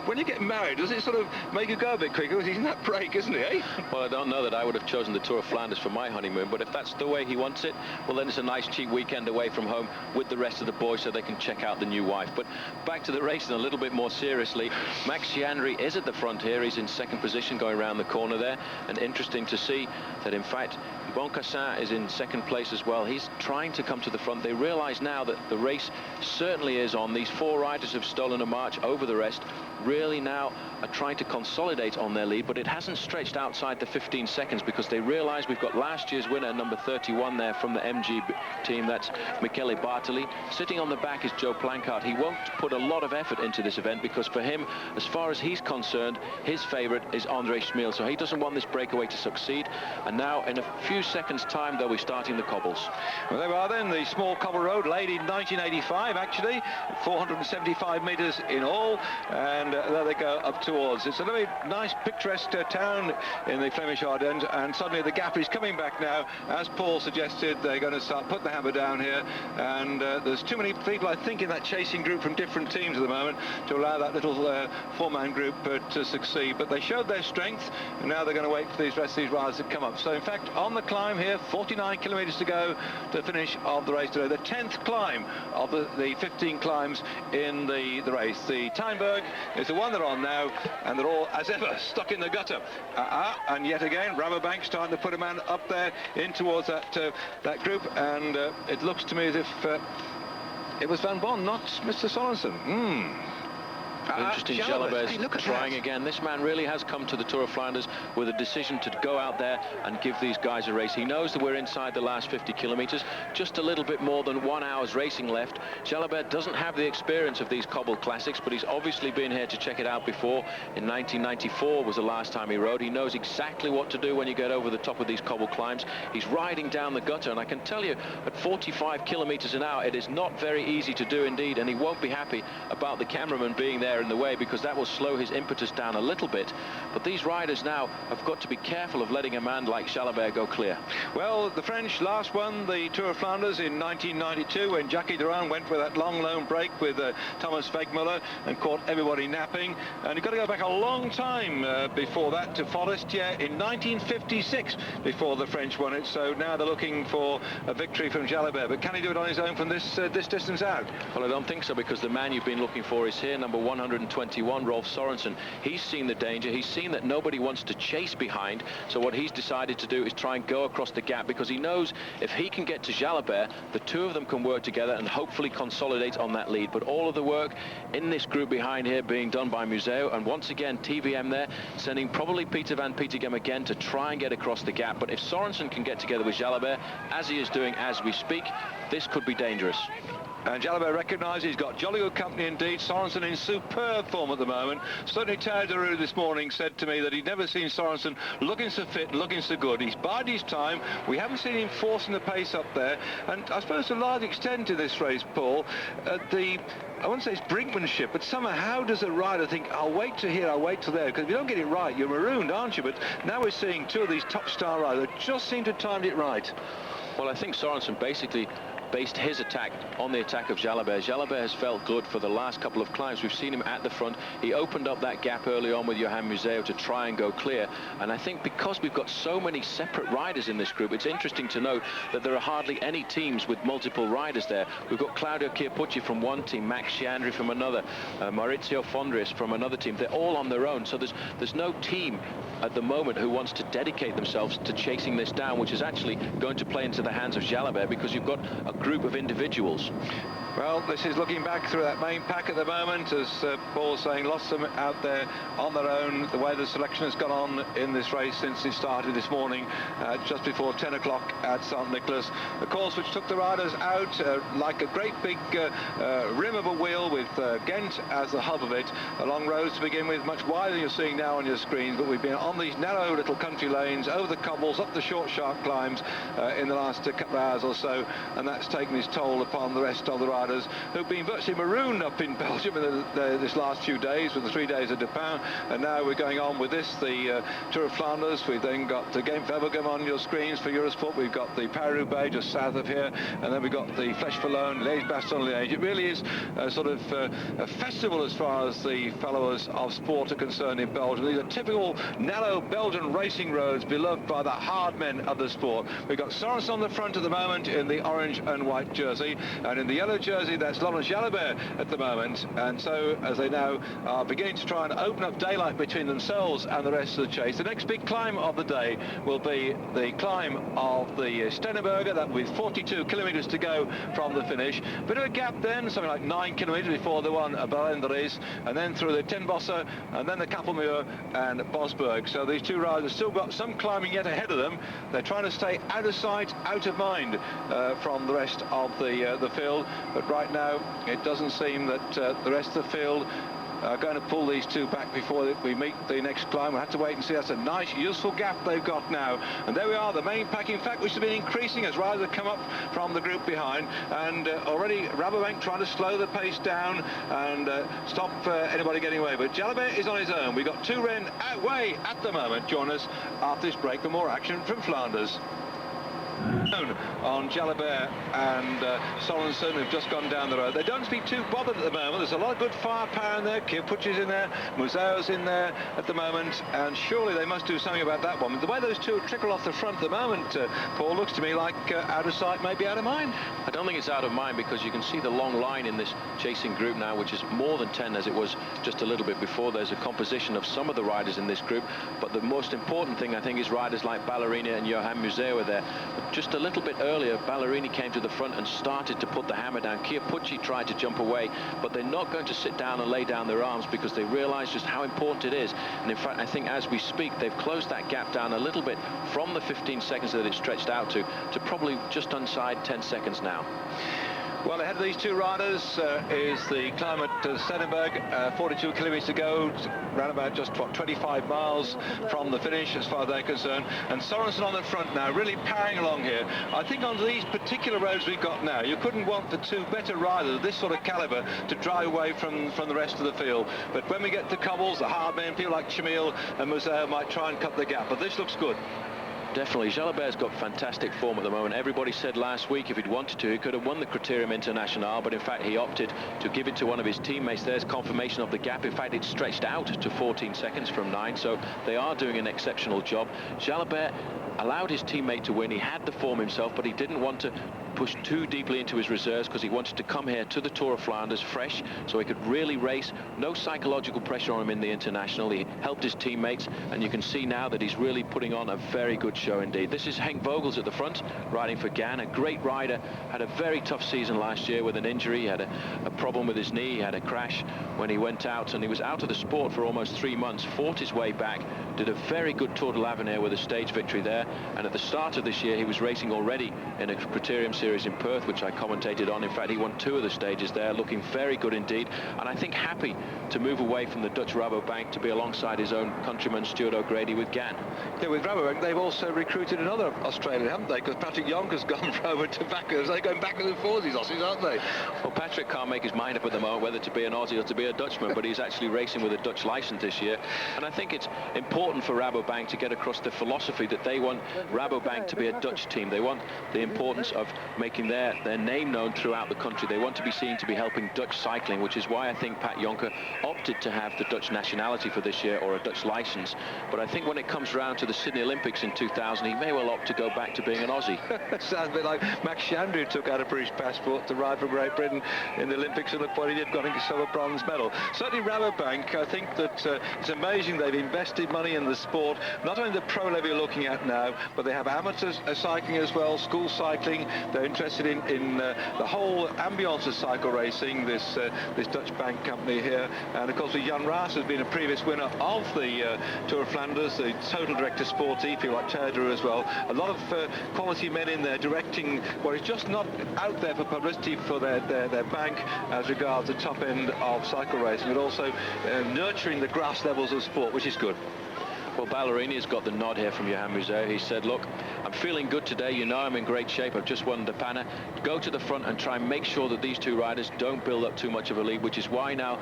when you get married, does it sort of make you go a bit quicker? Because he's in that break, isn't he, eh? Well, I don't know that I would have chosen the Tour of Flanders for my honeymoon, but if that's the way he wants it, well, then it's a nice cheap weekend away from home with the rest of the boys so they can check out the new wife. But back to the race and a little bit more seriously. Max Chiandri is at the front here. He's in 2nd position going around the corner there, and interesting to see that in fact Yvon Cassin is in 2nd place as well. He's trying to come to the front. They realize now that the race certainly is on. These 4 riders have stolen a march over the rest, really now are trying to consolidate on their lead, but it hasn't stretched outside the 15 seconds because they realize we've got last year's winner, number 31 there from the MG team. That's Michele Bartoli. Sitting on the back is Joe Plancard. He won't put a lot of effort into this event because for him, as far as he's concerned, his favorite is André Schmil, so he doesn't want this breakaway to succeed. And now in a few seconds time they'll be starting the cobbles. Well, there we are then, the small cobble road laid in 1985 actually, 475 meters in all, and there they go up towards. It's a very nice picturesque town in the Flemish Ardennes, and suddenly the gap is coming back now. As Paul suggested, they're going to start putting the hammer down here, and there's too many people I think in that chasing group from different teams at the moment to allow that little 4-man group to succeed, but they showed their strength, and now they're going to wait for these rest of these riders to come up. So in fact, on the climb here, 49 kilometers to go to finish of the race today, the 10th climb of the 15 climbs in the race. The Tyenberg is the one they're on now, and they're all, as ever, stuck in the gutter. And yet again, Rabobank starting to put a man up there in towards that group, and it looks to me as if It was Van Bon, not Mr. Sorensen. Interesting. Jalabert's trying again. This man really has come to the Tour of Flanders with a decision to go out there and give these guys a race. He knows that we're inside the last 50 kilometers, just a little bit more than 1 hour's racing left. Jalabert doesn't have the experience of these cobbled classics, but he's obviously been here to check it out before. In 1994 was the last time he rode. He knows exactly what to do when you get over the top of these cobbled climbs. He's riding down the gutter, and I can tell you at 45 kilometers an hour, it is not very easy to do indeed, and he won't be happy about the cameraman being there in the way, because that will slow his impetus down a little bit. But these riders now have got to be careful of letting a man like Jalabert go clear. Well, the French last won the Tour of Flanders in 1992 when Jackie Durand went with that long lone break with Thomas Wegmuller and caught everybody napping. And you've got to go back a long time before that to Forestier in 1956 before the French won it. So now they're looking for a victory from Jalabert. But can he do it on his own from this distance out? Well, I don't think so, because the man you've been looking for is here, number 121, Rolf Sorensen. He's seen the danger. He's seen that nobody wants to chase behind. So what he's decided to do is try and go across the gap, because he knows if he can get to Jalabert, the two of them can work together and hopefully consolidate on that lead. But all of the work in this group behind here being done by Museo, and once again TVM there sending probably Peter van Petegem again to try and get across the gap. But if Sorensen can get together with Jalabert, as he is doing as we speak, this could be dangerous. And Jalabert recognised he's got jolly good company indeed. Sorensen in superb form at the moment. Certainly Terry Deroux this morning said to me that he'd never seen Sorensen looking so fit, looking so good. He's bided his time. We haven't seen him forcing the pace up there. And I suppose to a large extent in this race, Paul, I wouldn't say it's brinkmanship, but somehow how does a rider think, I'll wait to here, I'll wait till there? Because if you don't get it right, you're marooned, aren't you? But now we're seeing two of these top star riders that just seem to have timed it right. Well, I think Sorensen basically based his attack on the attack of Jalabert. Jalabert has felt good for the last couple of climbs. We've seen him at the front. He opened up that gap early on with Johan Museo to try and go clear. And I think because we've got so many separate riders in this group, it's interesting to note that there are hardly any teams with multiple riders there. We've got Claudio Chiappucci from one team, Max Schiandri from another, Maurizio Fondris from another team. They're all on their own. So there's no team at the moment who wants to dedicate themselves to chasing this down, which is actually going to play into the hands of Jalabert, because you've got a group of individuals. Well, this is looking back through that main pack at the moment, as Paul's saying, lots of them out there on their own. The way the selection has gone on in this race since it started this morning, just before 10 o'clock at St. Nicholas. The course which took the riders out like a great big rim of a wheel with Ghent as the hub of it. A long road to begin with, much wider than you're seeing now on your screens, but we've been on these narrow little country lanes, over the cobbles, up the short, sharp climbs in the last couple of hours or so, and that's taken its toll upon the rest of the riders who've been virtually marooned up in Belgium in this last few days with the 3 days of Dupin. And now we're going on with this, the Tour of Flanders. We've then got the Ghent-Wevelgem on your screens for Eurosport. We've got the Paris-Roubaix just south of here, and then we've got the Flèche-Wallonne, Liège-Bastogne-Liège. It really is a sort of a festival as far as the followers of sport are concerned in Belgium. These are typical narrow Belgian racing roads beloved by the hard men of the sport. We've got Sorensen on the front at the moment in the orange and white jersey, and in the yellow jersey that's Laurent Jalabert at the moment. And so as they now are beginning to try and open up daylight between themselves and the rest of the chase, the next big climb of the day will be the climb of the Stenneberger, that with 42 kilometres to go from the finish. Bit of a gap then, something like 9 kilometres before the one at Balenderis, and then through the Ten Bosse, and then the Kappelmuur and Bosberg. So these two riders still got some climbing yet ahead of them. They're trying to stay out of sight, out of mind from the rest of the field. But right now, it doesn't seem that the rest of the field are going to pull these two back before we meet the next climb. We'll have to wait and see. That's a nice, useful gap they've got now. And there we are, the main pack, in fact, which has been increasing as riders have come up from the group behind. And already Rabobank trying to slow the pace down and stop anybody getting away. But Jalabert is on his own. We've got two men away at the moment. Join us after this break for more action from Flanders. On Jalabert and Sorensen, who've just gone down the road. They don't seem too bothered at the moment. There's a lot of good firepower in there. Chiappucci's in there, Museo's in there at the moment, and surely they must do something about that one. The way those two trickle off the front at the moment, Paul, looks to me like out of sight, maybe out of mind. I don't think it's out of mind, because you can see the long line in this chasing group now, which is more than 10 as it was just a little bit before. There's a composition of some of the riders in this group, but the most important thing, I think, is riders like Ballerina and Johan Museo are there. But just a little bit earlier, Ballerini came to the front and started to put the hammer down. Chiappucci tried to jump away, but they're not going to sit down and lay down their arms because they realise just how important it is. And in fact, I think as we speak, they've closed that gap down a little bit from the 15 seconds that it stretched out to probably just inside 10 seconds now. Well, ahead of these two riders is the climb at Stenenberg, 42 kilometres to go, around about just, 25 miles from the finish as far as they're concerned. And Sorensen on the front now, really powering along here. I think on these particular roads we've got now, you couldn't want the two better riders of this sort of calibre to drive away from the rest of the field. But when we get to cobbles, the hard men, people like Chamil and Museo might try and cut the gap. But this looks good. Definitely. Jalabert's got fantastic form at the moment. Everybody said last week if he'd wanted to, he could have won the Criterium International, but in fact he opted to give it to one of his teammates. There's confirmation of the gap. In fact, it's stretched out to 14 seconds from 9, so they are doing an exceptional job. Jalabert allowed his teammate to win. He had the form himself, but he didn't want to push too deeply into his reserves because he wanted to come here to the Tour of Flanders fresh so he could really race. No psychological pressure on him in the International. He helped his teammates, and you can see now that he's really putting on a very good show indeed. This is Henk Vogels at the front, riding for Gan, a great rider. Had a very tough season last year with an injury. He had a problem with his knee. He had a crash when he went out, and he was out of the sport for almost 3 months. Fought his way back, did a very good Tour de l'Avenir with a stage victory there, and at the start of this year he was racing already in a Criterium series in Perth, which I commentated on. In fact, he won 2 of the stages there, looking very good indeed, and I think happy to move away from the Dutch Rabobank to be alongside his own countryman Stuart O'Grady with Gan. Yeah, with Rabobank they've also recruited another Australian, haven't they? Because Patrick Jonker's gone over to backers. They're going back and forth, these Aussies, aren't they? Well, Patrick can't make his mind up at the moment whether to be an Aussie or to be a Dutchman, but he's actually racing with a Dutch licence this year, and I think it's important for Rabobank to get across the philosophy that they want Rabobank to be a Dutch team. They want the importance of making their name known throughout the country. They want to be seen to be helping Dutch cycling, which is why I think Pat Jonker opted to have the Dutch nationality for this year, or a Dutch licence. But I think when it comes round to the Sydney Olympics in 2000, he may well opt to go back to being an Aussie. Sounds a bit like Max Chandru took out a British passport to ride for Great Britain in the Olympics, and look what he did, got himself a bronze medal. Certainly Rabobank, I think that it's amazing they've invested money in the sport, not only the pro level you're looking at now, but they have amateur cycling as well, school cycling. They're interested in the whole ambience of cycle racing, this Dutch bank company here. And of course Jan Raas has been a previous winner of the Tour of Flanders, the total director sporty, people like Terdru as well. A lot of quality men in there directing what is just not out there for publicity for their bank as regards the top end of cycle racing, but also nurturing the grass levels of sport, which is good. Well, Ballerini has got the nod here from Johan Museo. He said, look, I'm feeling good today. You know I'm in great shape. I've just won the Panna. Go to the front and try and make sure that these two riders don't build up too much of a lead, which is why now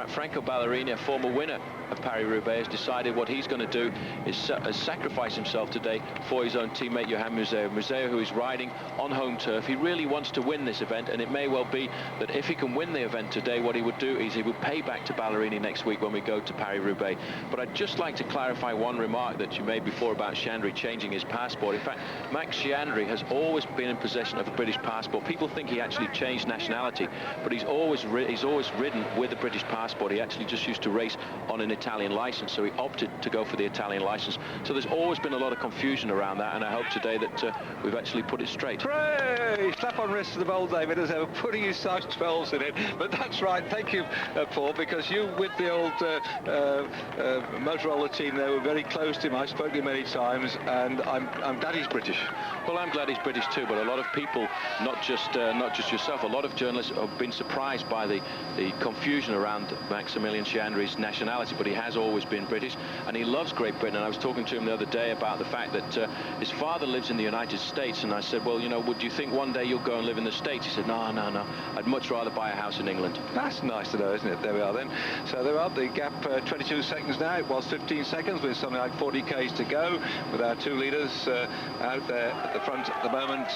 Franco Ballerini, a former winner of Paris-Roubaix, has decided what he's going to do is sacrifice himself today for his own teammate Johan Museo. Museo, who is riding on home turf. He really wants to win this event, and it may well be that if he can win the event today, what he would do is he would pay back to Ballerini next week when we go to Paris-Roubaix. But I'd just like to clarify one remark that you made before about Chandru changing his passport. In fact, Max Chandru has always been in possession of a British passport. People think he actually changed nationality, but he's always ridden with a British passport. He actually just used to race on an Italian license, so he opted to go for the Italian license. So there's always been a lot of confusion around that, and I hope today that we've actually put it straight. Hooray! Slap on wrist to the bold David as ever, putting his size 12s in it. But that's right, thank you, Paul, because you with the old Motorola team there were very close to him. I spoke to him many times, and I'm glad he's British. Well, I'm glad he's British too, but a lot of people, not just yourself, a lot of journalists have been surprised by the confusion around Maximilian Chandru's nationality, but he has always been British, and he loves Great Britain. And I was talking to him the other day about the fact that his father lives in the United States, and I said, well, you know, would you think one day you'll go and live in the States? He said, no, I'd much rather buy a house in England. That's nice to know, isn't it? There we are then. So there are the gap, 22 seconds now. It was 15 seconds with something like 40 k's to go, with our two leaders out there at the front at the moment.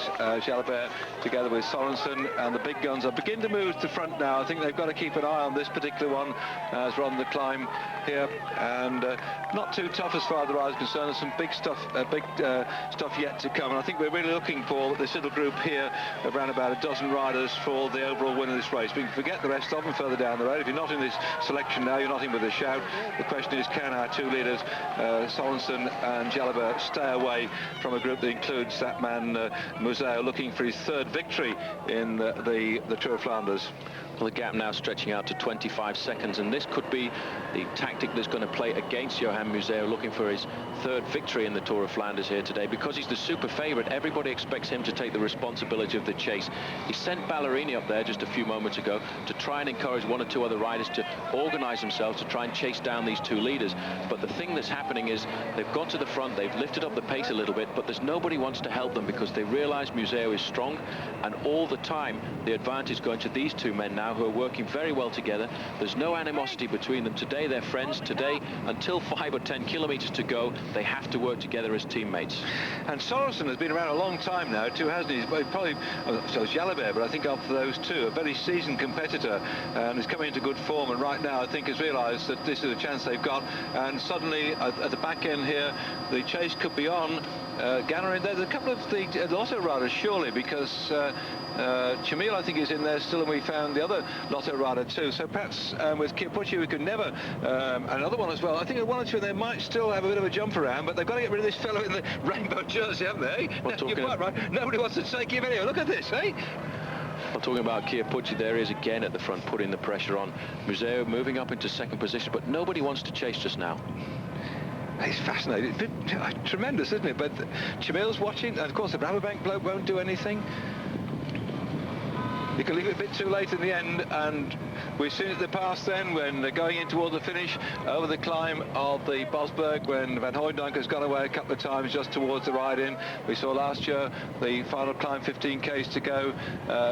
Jalabert together with Sorensen, and the big guns are beginning to move to front now. I think they've got to keep an eye on this particular one as we're on the climb here, and not too tough as far as the ride is concerned. There's some big stuff yet to come, and I think we're really looking for this little group here of around about a dozen riders for the overall win of this race. We can forget the rest of them further down the road. If you're not in this selection now, you're not in with a shout. The question is, can our two leaders Sorensen and Jalabert stay away from a group that includes that man Museo, looking for his third victory in the Tour of Flanders. Well, the gap now stretching out to 25 seconds, and this could be the tactic that's going to play against Johan Museo, looking for his third victory in the Tour of Flanders here today. Because he's the super favourite, everybody expects him to take the responsibility of the chase. He sent Ballerini up there just a few moments ago to try and encourage one or two other riders to organise themselves to try and chase down these two leaders. But the thing that's happening is they've got to the front, they've lifted up the pace a little bit, but there's nobody wants to help them because they realise Museo is strong, and all the time the advantage is going to these two men now, who are working very well together. There's no animosity between them. Today they're friends. Today, until 5 or 10 kilometres to go, they have to work together as teammates. And Sorensen has been around a long time now too, hasn't he? He's probably, so is Jalabert, but I think after those two, a very seasoned competitor, and is coming into good form, and right now I think has realised that this is a chance they've got, and suddenly at the back end here the chase could be on. Gannerin, there's a couple of the Lotto riders surely, because Chamil I think is in there still, and we found the other Lotto rider too, so perhaps with Chiappucci we could never, another one as well. I think one or two of them might still have a bit of a jump around, but they've got to get rid of this fellow in the rainbow jersey, haven't they? You're quite right, nobody wants to take him anyway. Look at this, eh? Well, talking about Chiappucci, there he is again at the front, putting the pressure on. Museo moving up into second position, but nobody wants to chase just now. It's fascinating. Tremendous, isn't it? But Chamil's watching, and of course the Rabobank bloke won't do anything. You can leave it a bit too late in the end, and we've seen it in the past then when they're going in towards the finish over the climb of the Bosberg, when Van Hooijdonk has gone away a couple of times just towards the ride-in. We saw last year the final climb, 15 k's to go,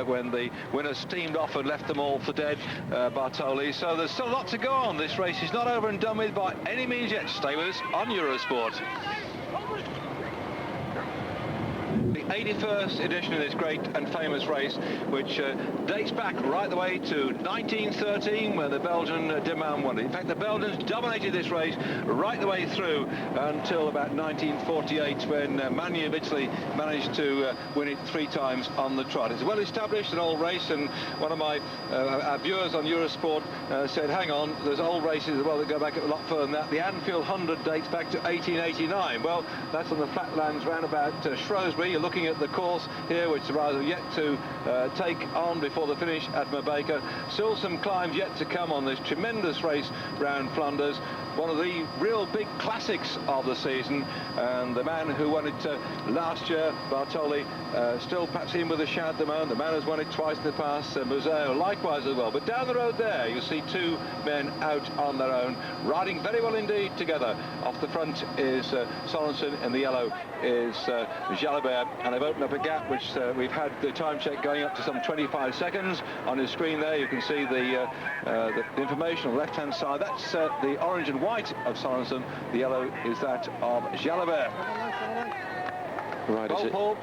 when the winner steamed off and left them all for dead, Bartoli. So there's still a lot to go on. This race is not over and done with by any means yet. Stay with us on Eurosport. The 81st edition of this great and famous race, which dates back right the way to 1913, when the Belgian Deman won it. In fact, the Belgians dominated this race right the way through until about 1948, when Magny of Italy managed to win it 3 times on the trot. It's a well-established and old race, and one of my our viewers on Eurosport said, hang on, there's old races as well that go back a lot further than that. The Anfield 100 dates back to 1889. Well, that's on the flatlands round about Shrewsbury. You're looking at the course here, which the riders have yet to take on before the finish at Mabeka. Still some climbs yet to come on this tremendous race round Flanders. One of the real big classics of the season, and the man who won it last year, Bartoli, still perhaps in with a shout at the moment. The man has won it twice in the past, Museo likewise as well. But down the road there you see two men out on their own, riding very well indeed together. Off the front is Sorensen, and the yellow is Jalabert, and they've opened up a gap which we've had the time check going up to some 25 seconds. On his screen there you can see the information on the left hand side. That's the orange and white of Sorensen. The yellow is that of Jalabert. Right, Paul,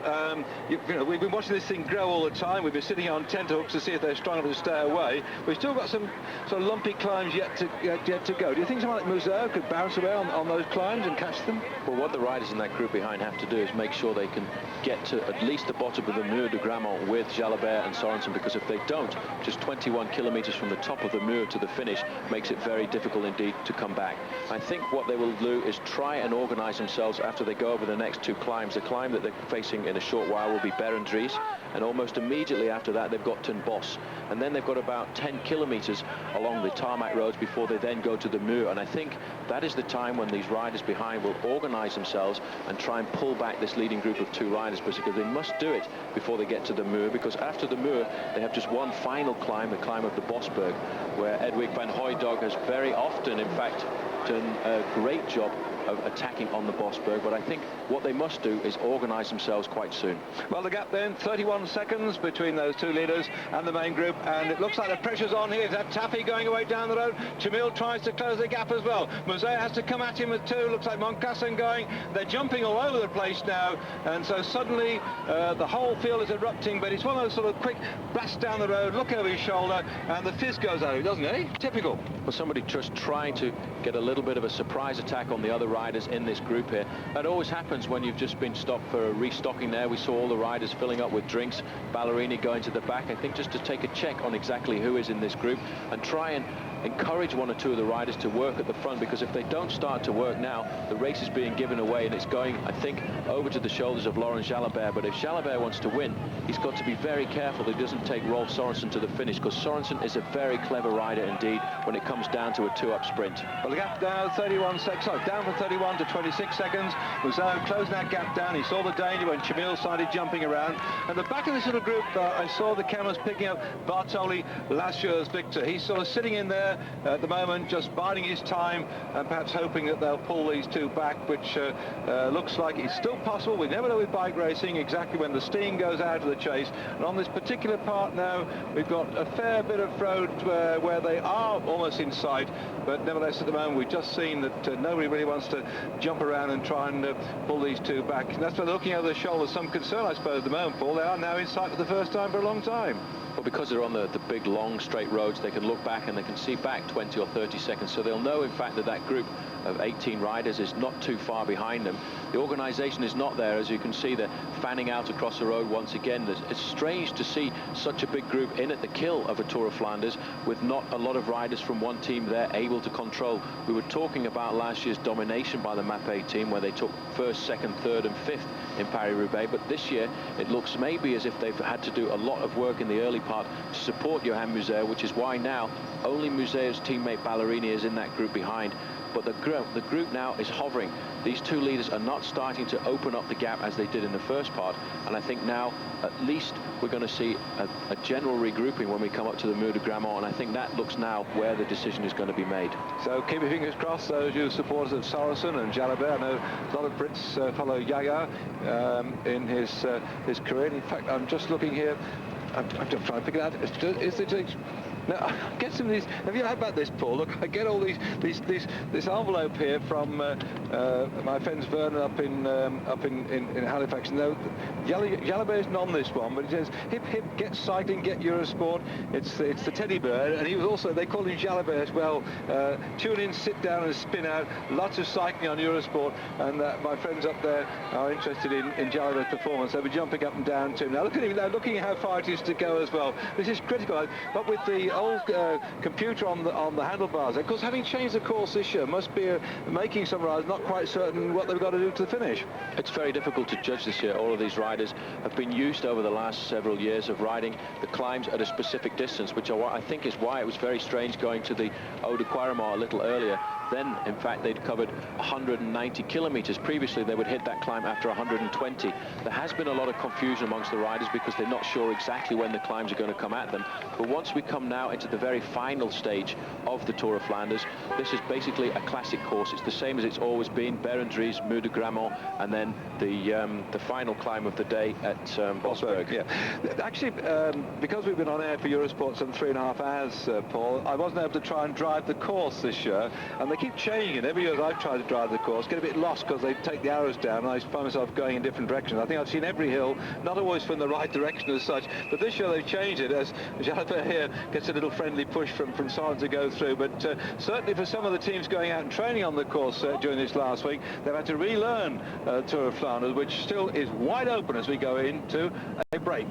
you know, we've been watching this thing grow all the time. We've been sitting on tenterhooks to see if they're strong enough to stay away. We've still got some sort of lumpy climbs yet to go. Do you think someone like Museo could bounce away on those climbs and catch them? Well, what the riders in that group behind have to do is make sure they can get to at least the bottom of the Mur de Grammont with Jalabert and Sorensen, because if they don't, just 21 kilometres from the top of the Mur to the finish makes it very difficult indeed to come back. I think what they will do is try and organise themselves after they go over the next two climbs. The climb that they're facing in a short while will be Berendries, and almost immediately after that they've got Ten Bosch, and then they've got about 10 kilometres along the tarmac roads before they then go to the Mur. And I think that is the time when these riders behind will organise themselves and try and pull back this leading group of two riders, because they must do it before they get to the Mur, because after the Mur they have just one final climb, the climb of the Bosberg, where Edwig van Hooijdonk has very often in fact done a great job of attacking on the Bosberg. But I think what they must do is organise themselves quite soon. Well, the gap then, 31 seconds between those two leaders and the main group, and it looks like the pressure's on here. Is that Taffy going away down the road? Chamil tries to close the gap as well. Museo has to come at him with two. Looks like Moncassin going. They're jumping all over the place now, and so suddenly the whole field is erupting, but it's one of those sort of quick blasts down the road, look over his shoulder, and the fizz goes out, doesn't it? Typical. Well, somebody just trying to get a little bit of a surprise attack on the other riders in this group here. That always happens when you've just been stopped for a restocking there. We saw all the riders filling up with drinks, Ballerini going to the back, I think just to take a check on exactly who is in this group and try and encourage one or two of the riders to work at the front, because if they don't start to work now, the race is being given away and it's going, I think, over to the shoulders of Laurent Jalabert. But if Jalabert wants to win, he's got to be very careful that he doesn't take Rolf Sorensen to the finish, because Sorensen is a very clever rider indeed when it comes down to a two-up sprint. Well, the gap now 31 seconds, sorry, down from 31 to 26 seconds. Mouzot closing that gap down. He saw the danger when Chamil started jumping around. And the back of this little group, I saw the cameras picking up Bartoli, last year's victor. He's sort of sitting in there at the moment, just biding his time and perhaps hoping that they'll pull these two back, which looks like it's still possible. We never know with bike racing exactly when the steam goes out of the chase. And on this particular part now, we've got a fair bit of road where they are almost in sight, but nevertheless at the moment we've just seen that nobody really wants to jump around and try and pull these two back. And that's why they're looking over their shoulders. Some concern, I suppose, at the moment, Paul. They are now in sight for the first time for a long time. Well, because they're on the big, long, straight roads, they can look back and they can see back 20 or 30 seconds. So they'll know, in fact, that that group of 18 riders is not too far behind them. The organisation is not there. As you can see, they're fanning out across the road once again. It's strange to see such a big group in at the kill of a Tour of Flanders with not a lot of riders from one team there able to control. We were talking about last year's domination by the Mappé team, where they took first, second, third and fifth in Paris-Roubaix, but this year it looks maybe as if they've had to do a lot of work in the early part to support Johan Museeuw, which is why now only Museeuw's teammate Ballerini is in that group behind. But the group now is hovering. These two leaders are not starting to open up the gap as they did in the first part, and I think now at least we're going to see a general regrouping when we come up to the Mur de Grammont, and I think that looks now where the decision is going to be made. So keep your fingers crossed, those you supporters of Sorensen and Jalabert. I know a lot of Brits follow Jaga in his career. In fact, I'm just looking here. I'm just trying to figure out, is it... Now, I get some of these. Have you heard about this, Paul? Look, I get all this envelope here from my friends Werner up in Halifax. No, Jalabert isn't on this one, but it says hip hip, get cycling, get Eurosport. It's the teddy bear, and he was also, they call him Jalabert as well. Tune in, sit down, and spin out. Lots of cycling on Eurosport, and my friends up there are interested in Jalabert's performance. They'll be jumping up and down too. Now look at him now, looking at how far it is to go as well. This is critical, but with the old computer on the handlebars. Of course, having changed the course this year, must be making some riders not quite certain what they've got to do to the finish. It's very difficult to judge this year. All of these riders have been used over the last several years of riding the climbs at a specific distance, which I think is why it was very strange going to the Ronde de Quaremont a little earlier. Then, in fact, they'd covered 190 kilometers. Previously, they would hit that climb after 120. There has been a lot of confusion amongst the riders because they're not sure exactly when the climbs are going to come at them. But once we come now into the very final stage of the Tour of Flanders, this is basically a classic course. It's the same as it's always been: Berendries, Mur de Grammont, and then the final climb of the day at Bosberg. Yeah, actually, because we've been on air for Eurosport some 3.5 hours, Paul, I wasn't able to try and drive the course this year, and they keep changing it. Every year I've tried to drive the course, get a bit lost because they take the arrows down, and I find myself going in different directions. I think I've seen every hill, not always from the right direction as such, but this year they've changed it as Jalabert here gets a little friendly push from Soren to go through. But certainly for some of the teams going out and training on the course during this last week, they've had to relearn Tour of Flanders, which still is wide open as we go into a break.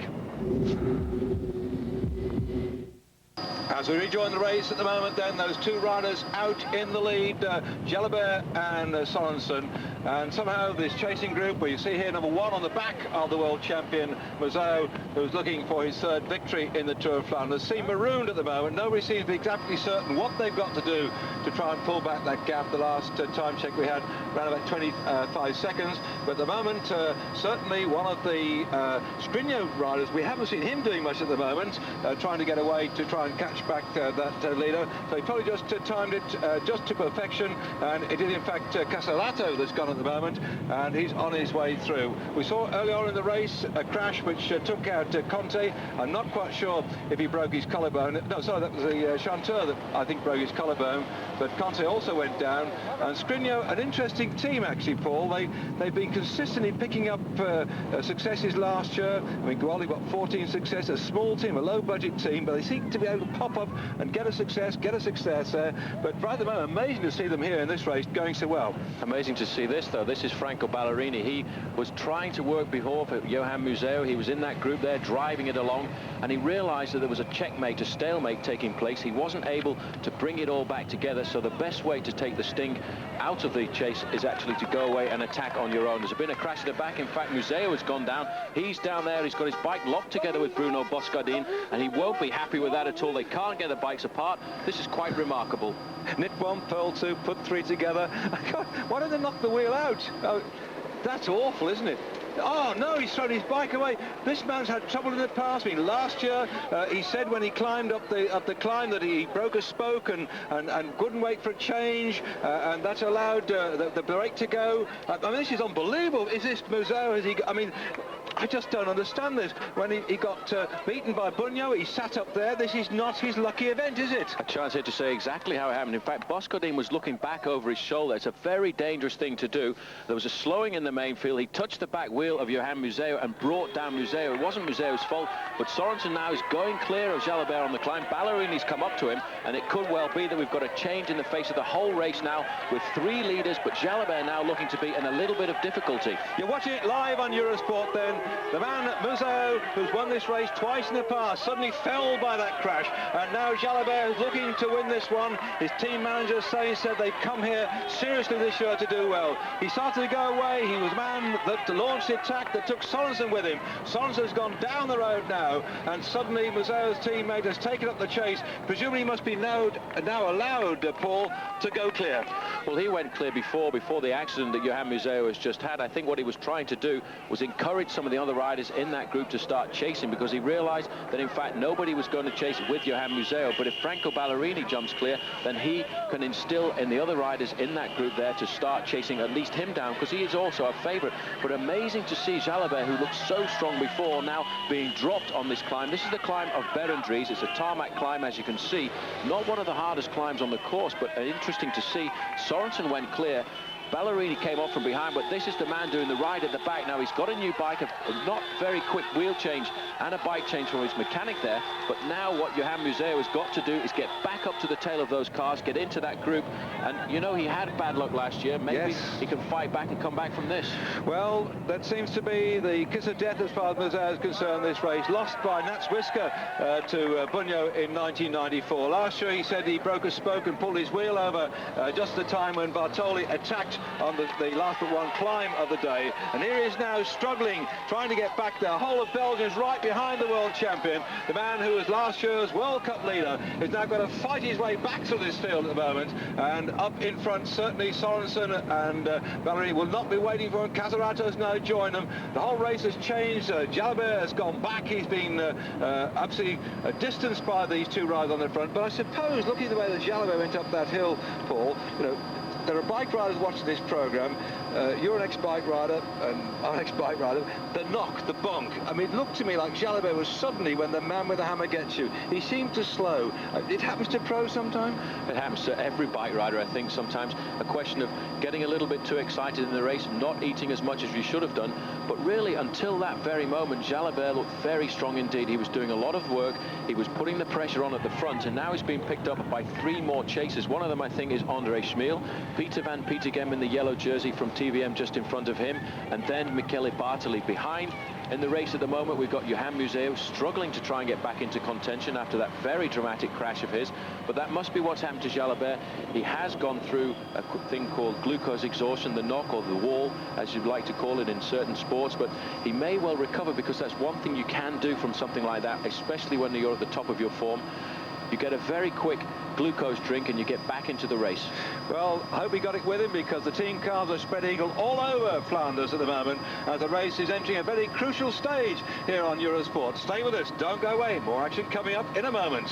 As we rejoin the race at the moment, then, those two riders out in the lead, Jalabert and Sorensen. And somehow this chasing group, where you see here number 1 on the back of the world champion, Museeuw, who's looking for his third victory in the Tour of Flanders, seem marooned at the moment. Nobody seems to be exactly certain what they've got to do to try and pull back that gap. The last time check we had around about 25 seconds. But at the moment, certainly one of the Skriniar riders, we haven't seen him doing much at the moment, trying to get away to try and catch back that leader. So he probably just timed it just to perfection, and it is in fact Casalato that's gone at the moment, and he's on his way through. We saw early on in the race a crash which took out Conte. I'm not quite sure if he broke his collarbone. No, sorry, that was the Chanteur that I think broke his collarbone, but Conte also went down. And Skriniar, an interesting team actually, Paul. They've been consistently picking up successes last year. I mean, Guali got 14 successes, a small team, a low budget team, but they seem to be able to pop pop up and get a success there. But right at the moment, amazing to see them here in this race going so well. Amazing to see this, though. This is Franco Ballerini. He was trying to work before for Johan Museo. He was in that group there, driving it along, and he realized that there was a checkmate, a stalemate taking place. He wasn't able to bring it all back together, so the best way to take the sting out of the chase is actually to go away and attack on your own. There's been a crash at the back. In fact, Museo has gone down. He's down there. He's got his bike locked together with Bruno Boscardin, and he won't be happy with that at all. They can't get the bikes apart. This is quite remarkable. Knit one, purl two, put three together. Why don't they knock the wheel out? Oh, that's awful, isn't it? Oh no, he's thrown his bike away. This man's had trouble in the past. I mean, last year he said when he climbed up the climb that he broke a spoke and couldn't wait for a change, and that allowed the brake to go. I mean, this is unbelievable. Is this Museo? Has he? I mean, I just don't understand this. When he got beaten by Bunyo, he sat up there. This is not his lucky event, is it? A chance here to say exactly how it happened. In fact, Boscardin was looking back over his shoulder. It's a very dangerous thing to do. There was a slowing in the main field. He touched the back wheel of Johan Museo and brought down Museo. It wasn't Museo's fault, but Sorensen now is going clear of Jalabert on the climb. Ballerini's come up to him, and it could well be that we've got a change in the face of the whole race now with 3 leaders, but Jalabert now looking to be in a little bit of difficulty. You're watching it live on Eurosport then. The man, Museo, who's won this race twice in the past, suddenly fell by that crash, and now Jalabert is looking to win this one. His team manager said they've come here seriously this year to do well. He started to go away. He was the man that launched the attack that took Sorensen with him. Sorensen's gone down the road now, and suddenly Museo's teammate has taken up the chase. Presumably he must be now allowed, Paul, to go clear. Well, he went clear before the accident that Johan Museo has just had. I think what he was trying to do was encourage some of the other riders in that group to start chasing, because he realized that in fact nobody was going to chase with Johan Museo. But if Franco Ballerini jumps clear, then he can instill in the other riders in that group there to start chasing at least him down, because he is also a favorite. But amazing to see Jalabert, who looked so strong before, now being dropped on this climb. This is the climb of Berendries. It's a tarmac climb, as you can see. Not one of the hardest climbs on the course, but interesting to see. Sorensen went clear. Ballerini came off from behind, but this is the man doing the ride at the back. Now he's got a new bike, a not very quick wheel change and a bike change from his mechanic there. But now what Johan Museo has got to do is get back up to the tail of those cars, get into that group. And, you know, he had bad luck last year. Maybe he can fight back and come back from this. Well, that seems to be the kiss of death as far as Museo is concerned this race. Lost by Nats Whisker to Bunyo in 1994. Last year he said he broke a spoke and pulled his wheel over just the time when Bartoli attacked on the last but one climb of the day, and here he is now struggling, trying to get back there. The whole of Belgium is right behind the world champion. The man who was last year's World Cup leader is now going to fight his way back through this field at the moment, and up in front certainly Sorensen and Ballerini will not be waiting for him. Casarato's now joined them. The whole race has changed. Jalabert has gone back. He's been absolutely distanced by these 2 riders on the front, but I suppose looking at the way that Jalabert went up that hill, Paul, you know, there are bike riders watching this program. You're an ex-bike rider, and I'm an ex-bike rider. The knock, the bonk. I mean, it looked to me like Jalabert was suddenly, when the man with the hammer gets you, he seemed to slow. It happens to pros sometimes? It happens to every bike rider, I think, sometimes. A question of getting a little bit too excited in the race, not eating as much as you should have done. But really, until that very moment, Jalabert looked very strong indeed. He was doing a lot of work. He was putting the pressure on at the front, and now he's being picked up by 3 more chasers. One of them, I think, is André Schmiel. Peter van Petergem in the yellow jersey from TVM just in front of him, and then Michele Bartoli behind. In the race at the moment, we've got Johan Museo struggling to try and get back into contention after that very dramatic crash of his, but that must be what's happened to Jalabert. He has gone through a thing called glucose exhaustion, the knock or the wall, as you'd like to call it in certain sports, but he may well recover, because that's one thing you can do from something like that, especially when you're at the top of your form. You get a very quick glucose drink and you get back into the race. Well, I hope he got it with him, because the team cars are spread eagle all over Flanders at the moment as the race is entering a very crucial stage here on Eurosport. Stay with us, don't go away. More action coming up in a moment.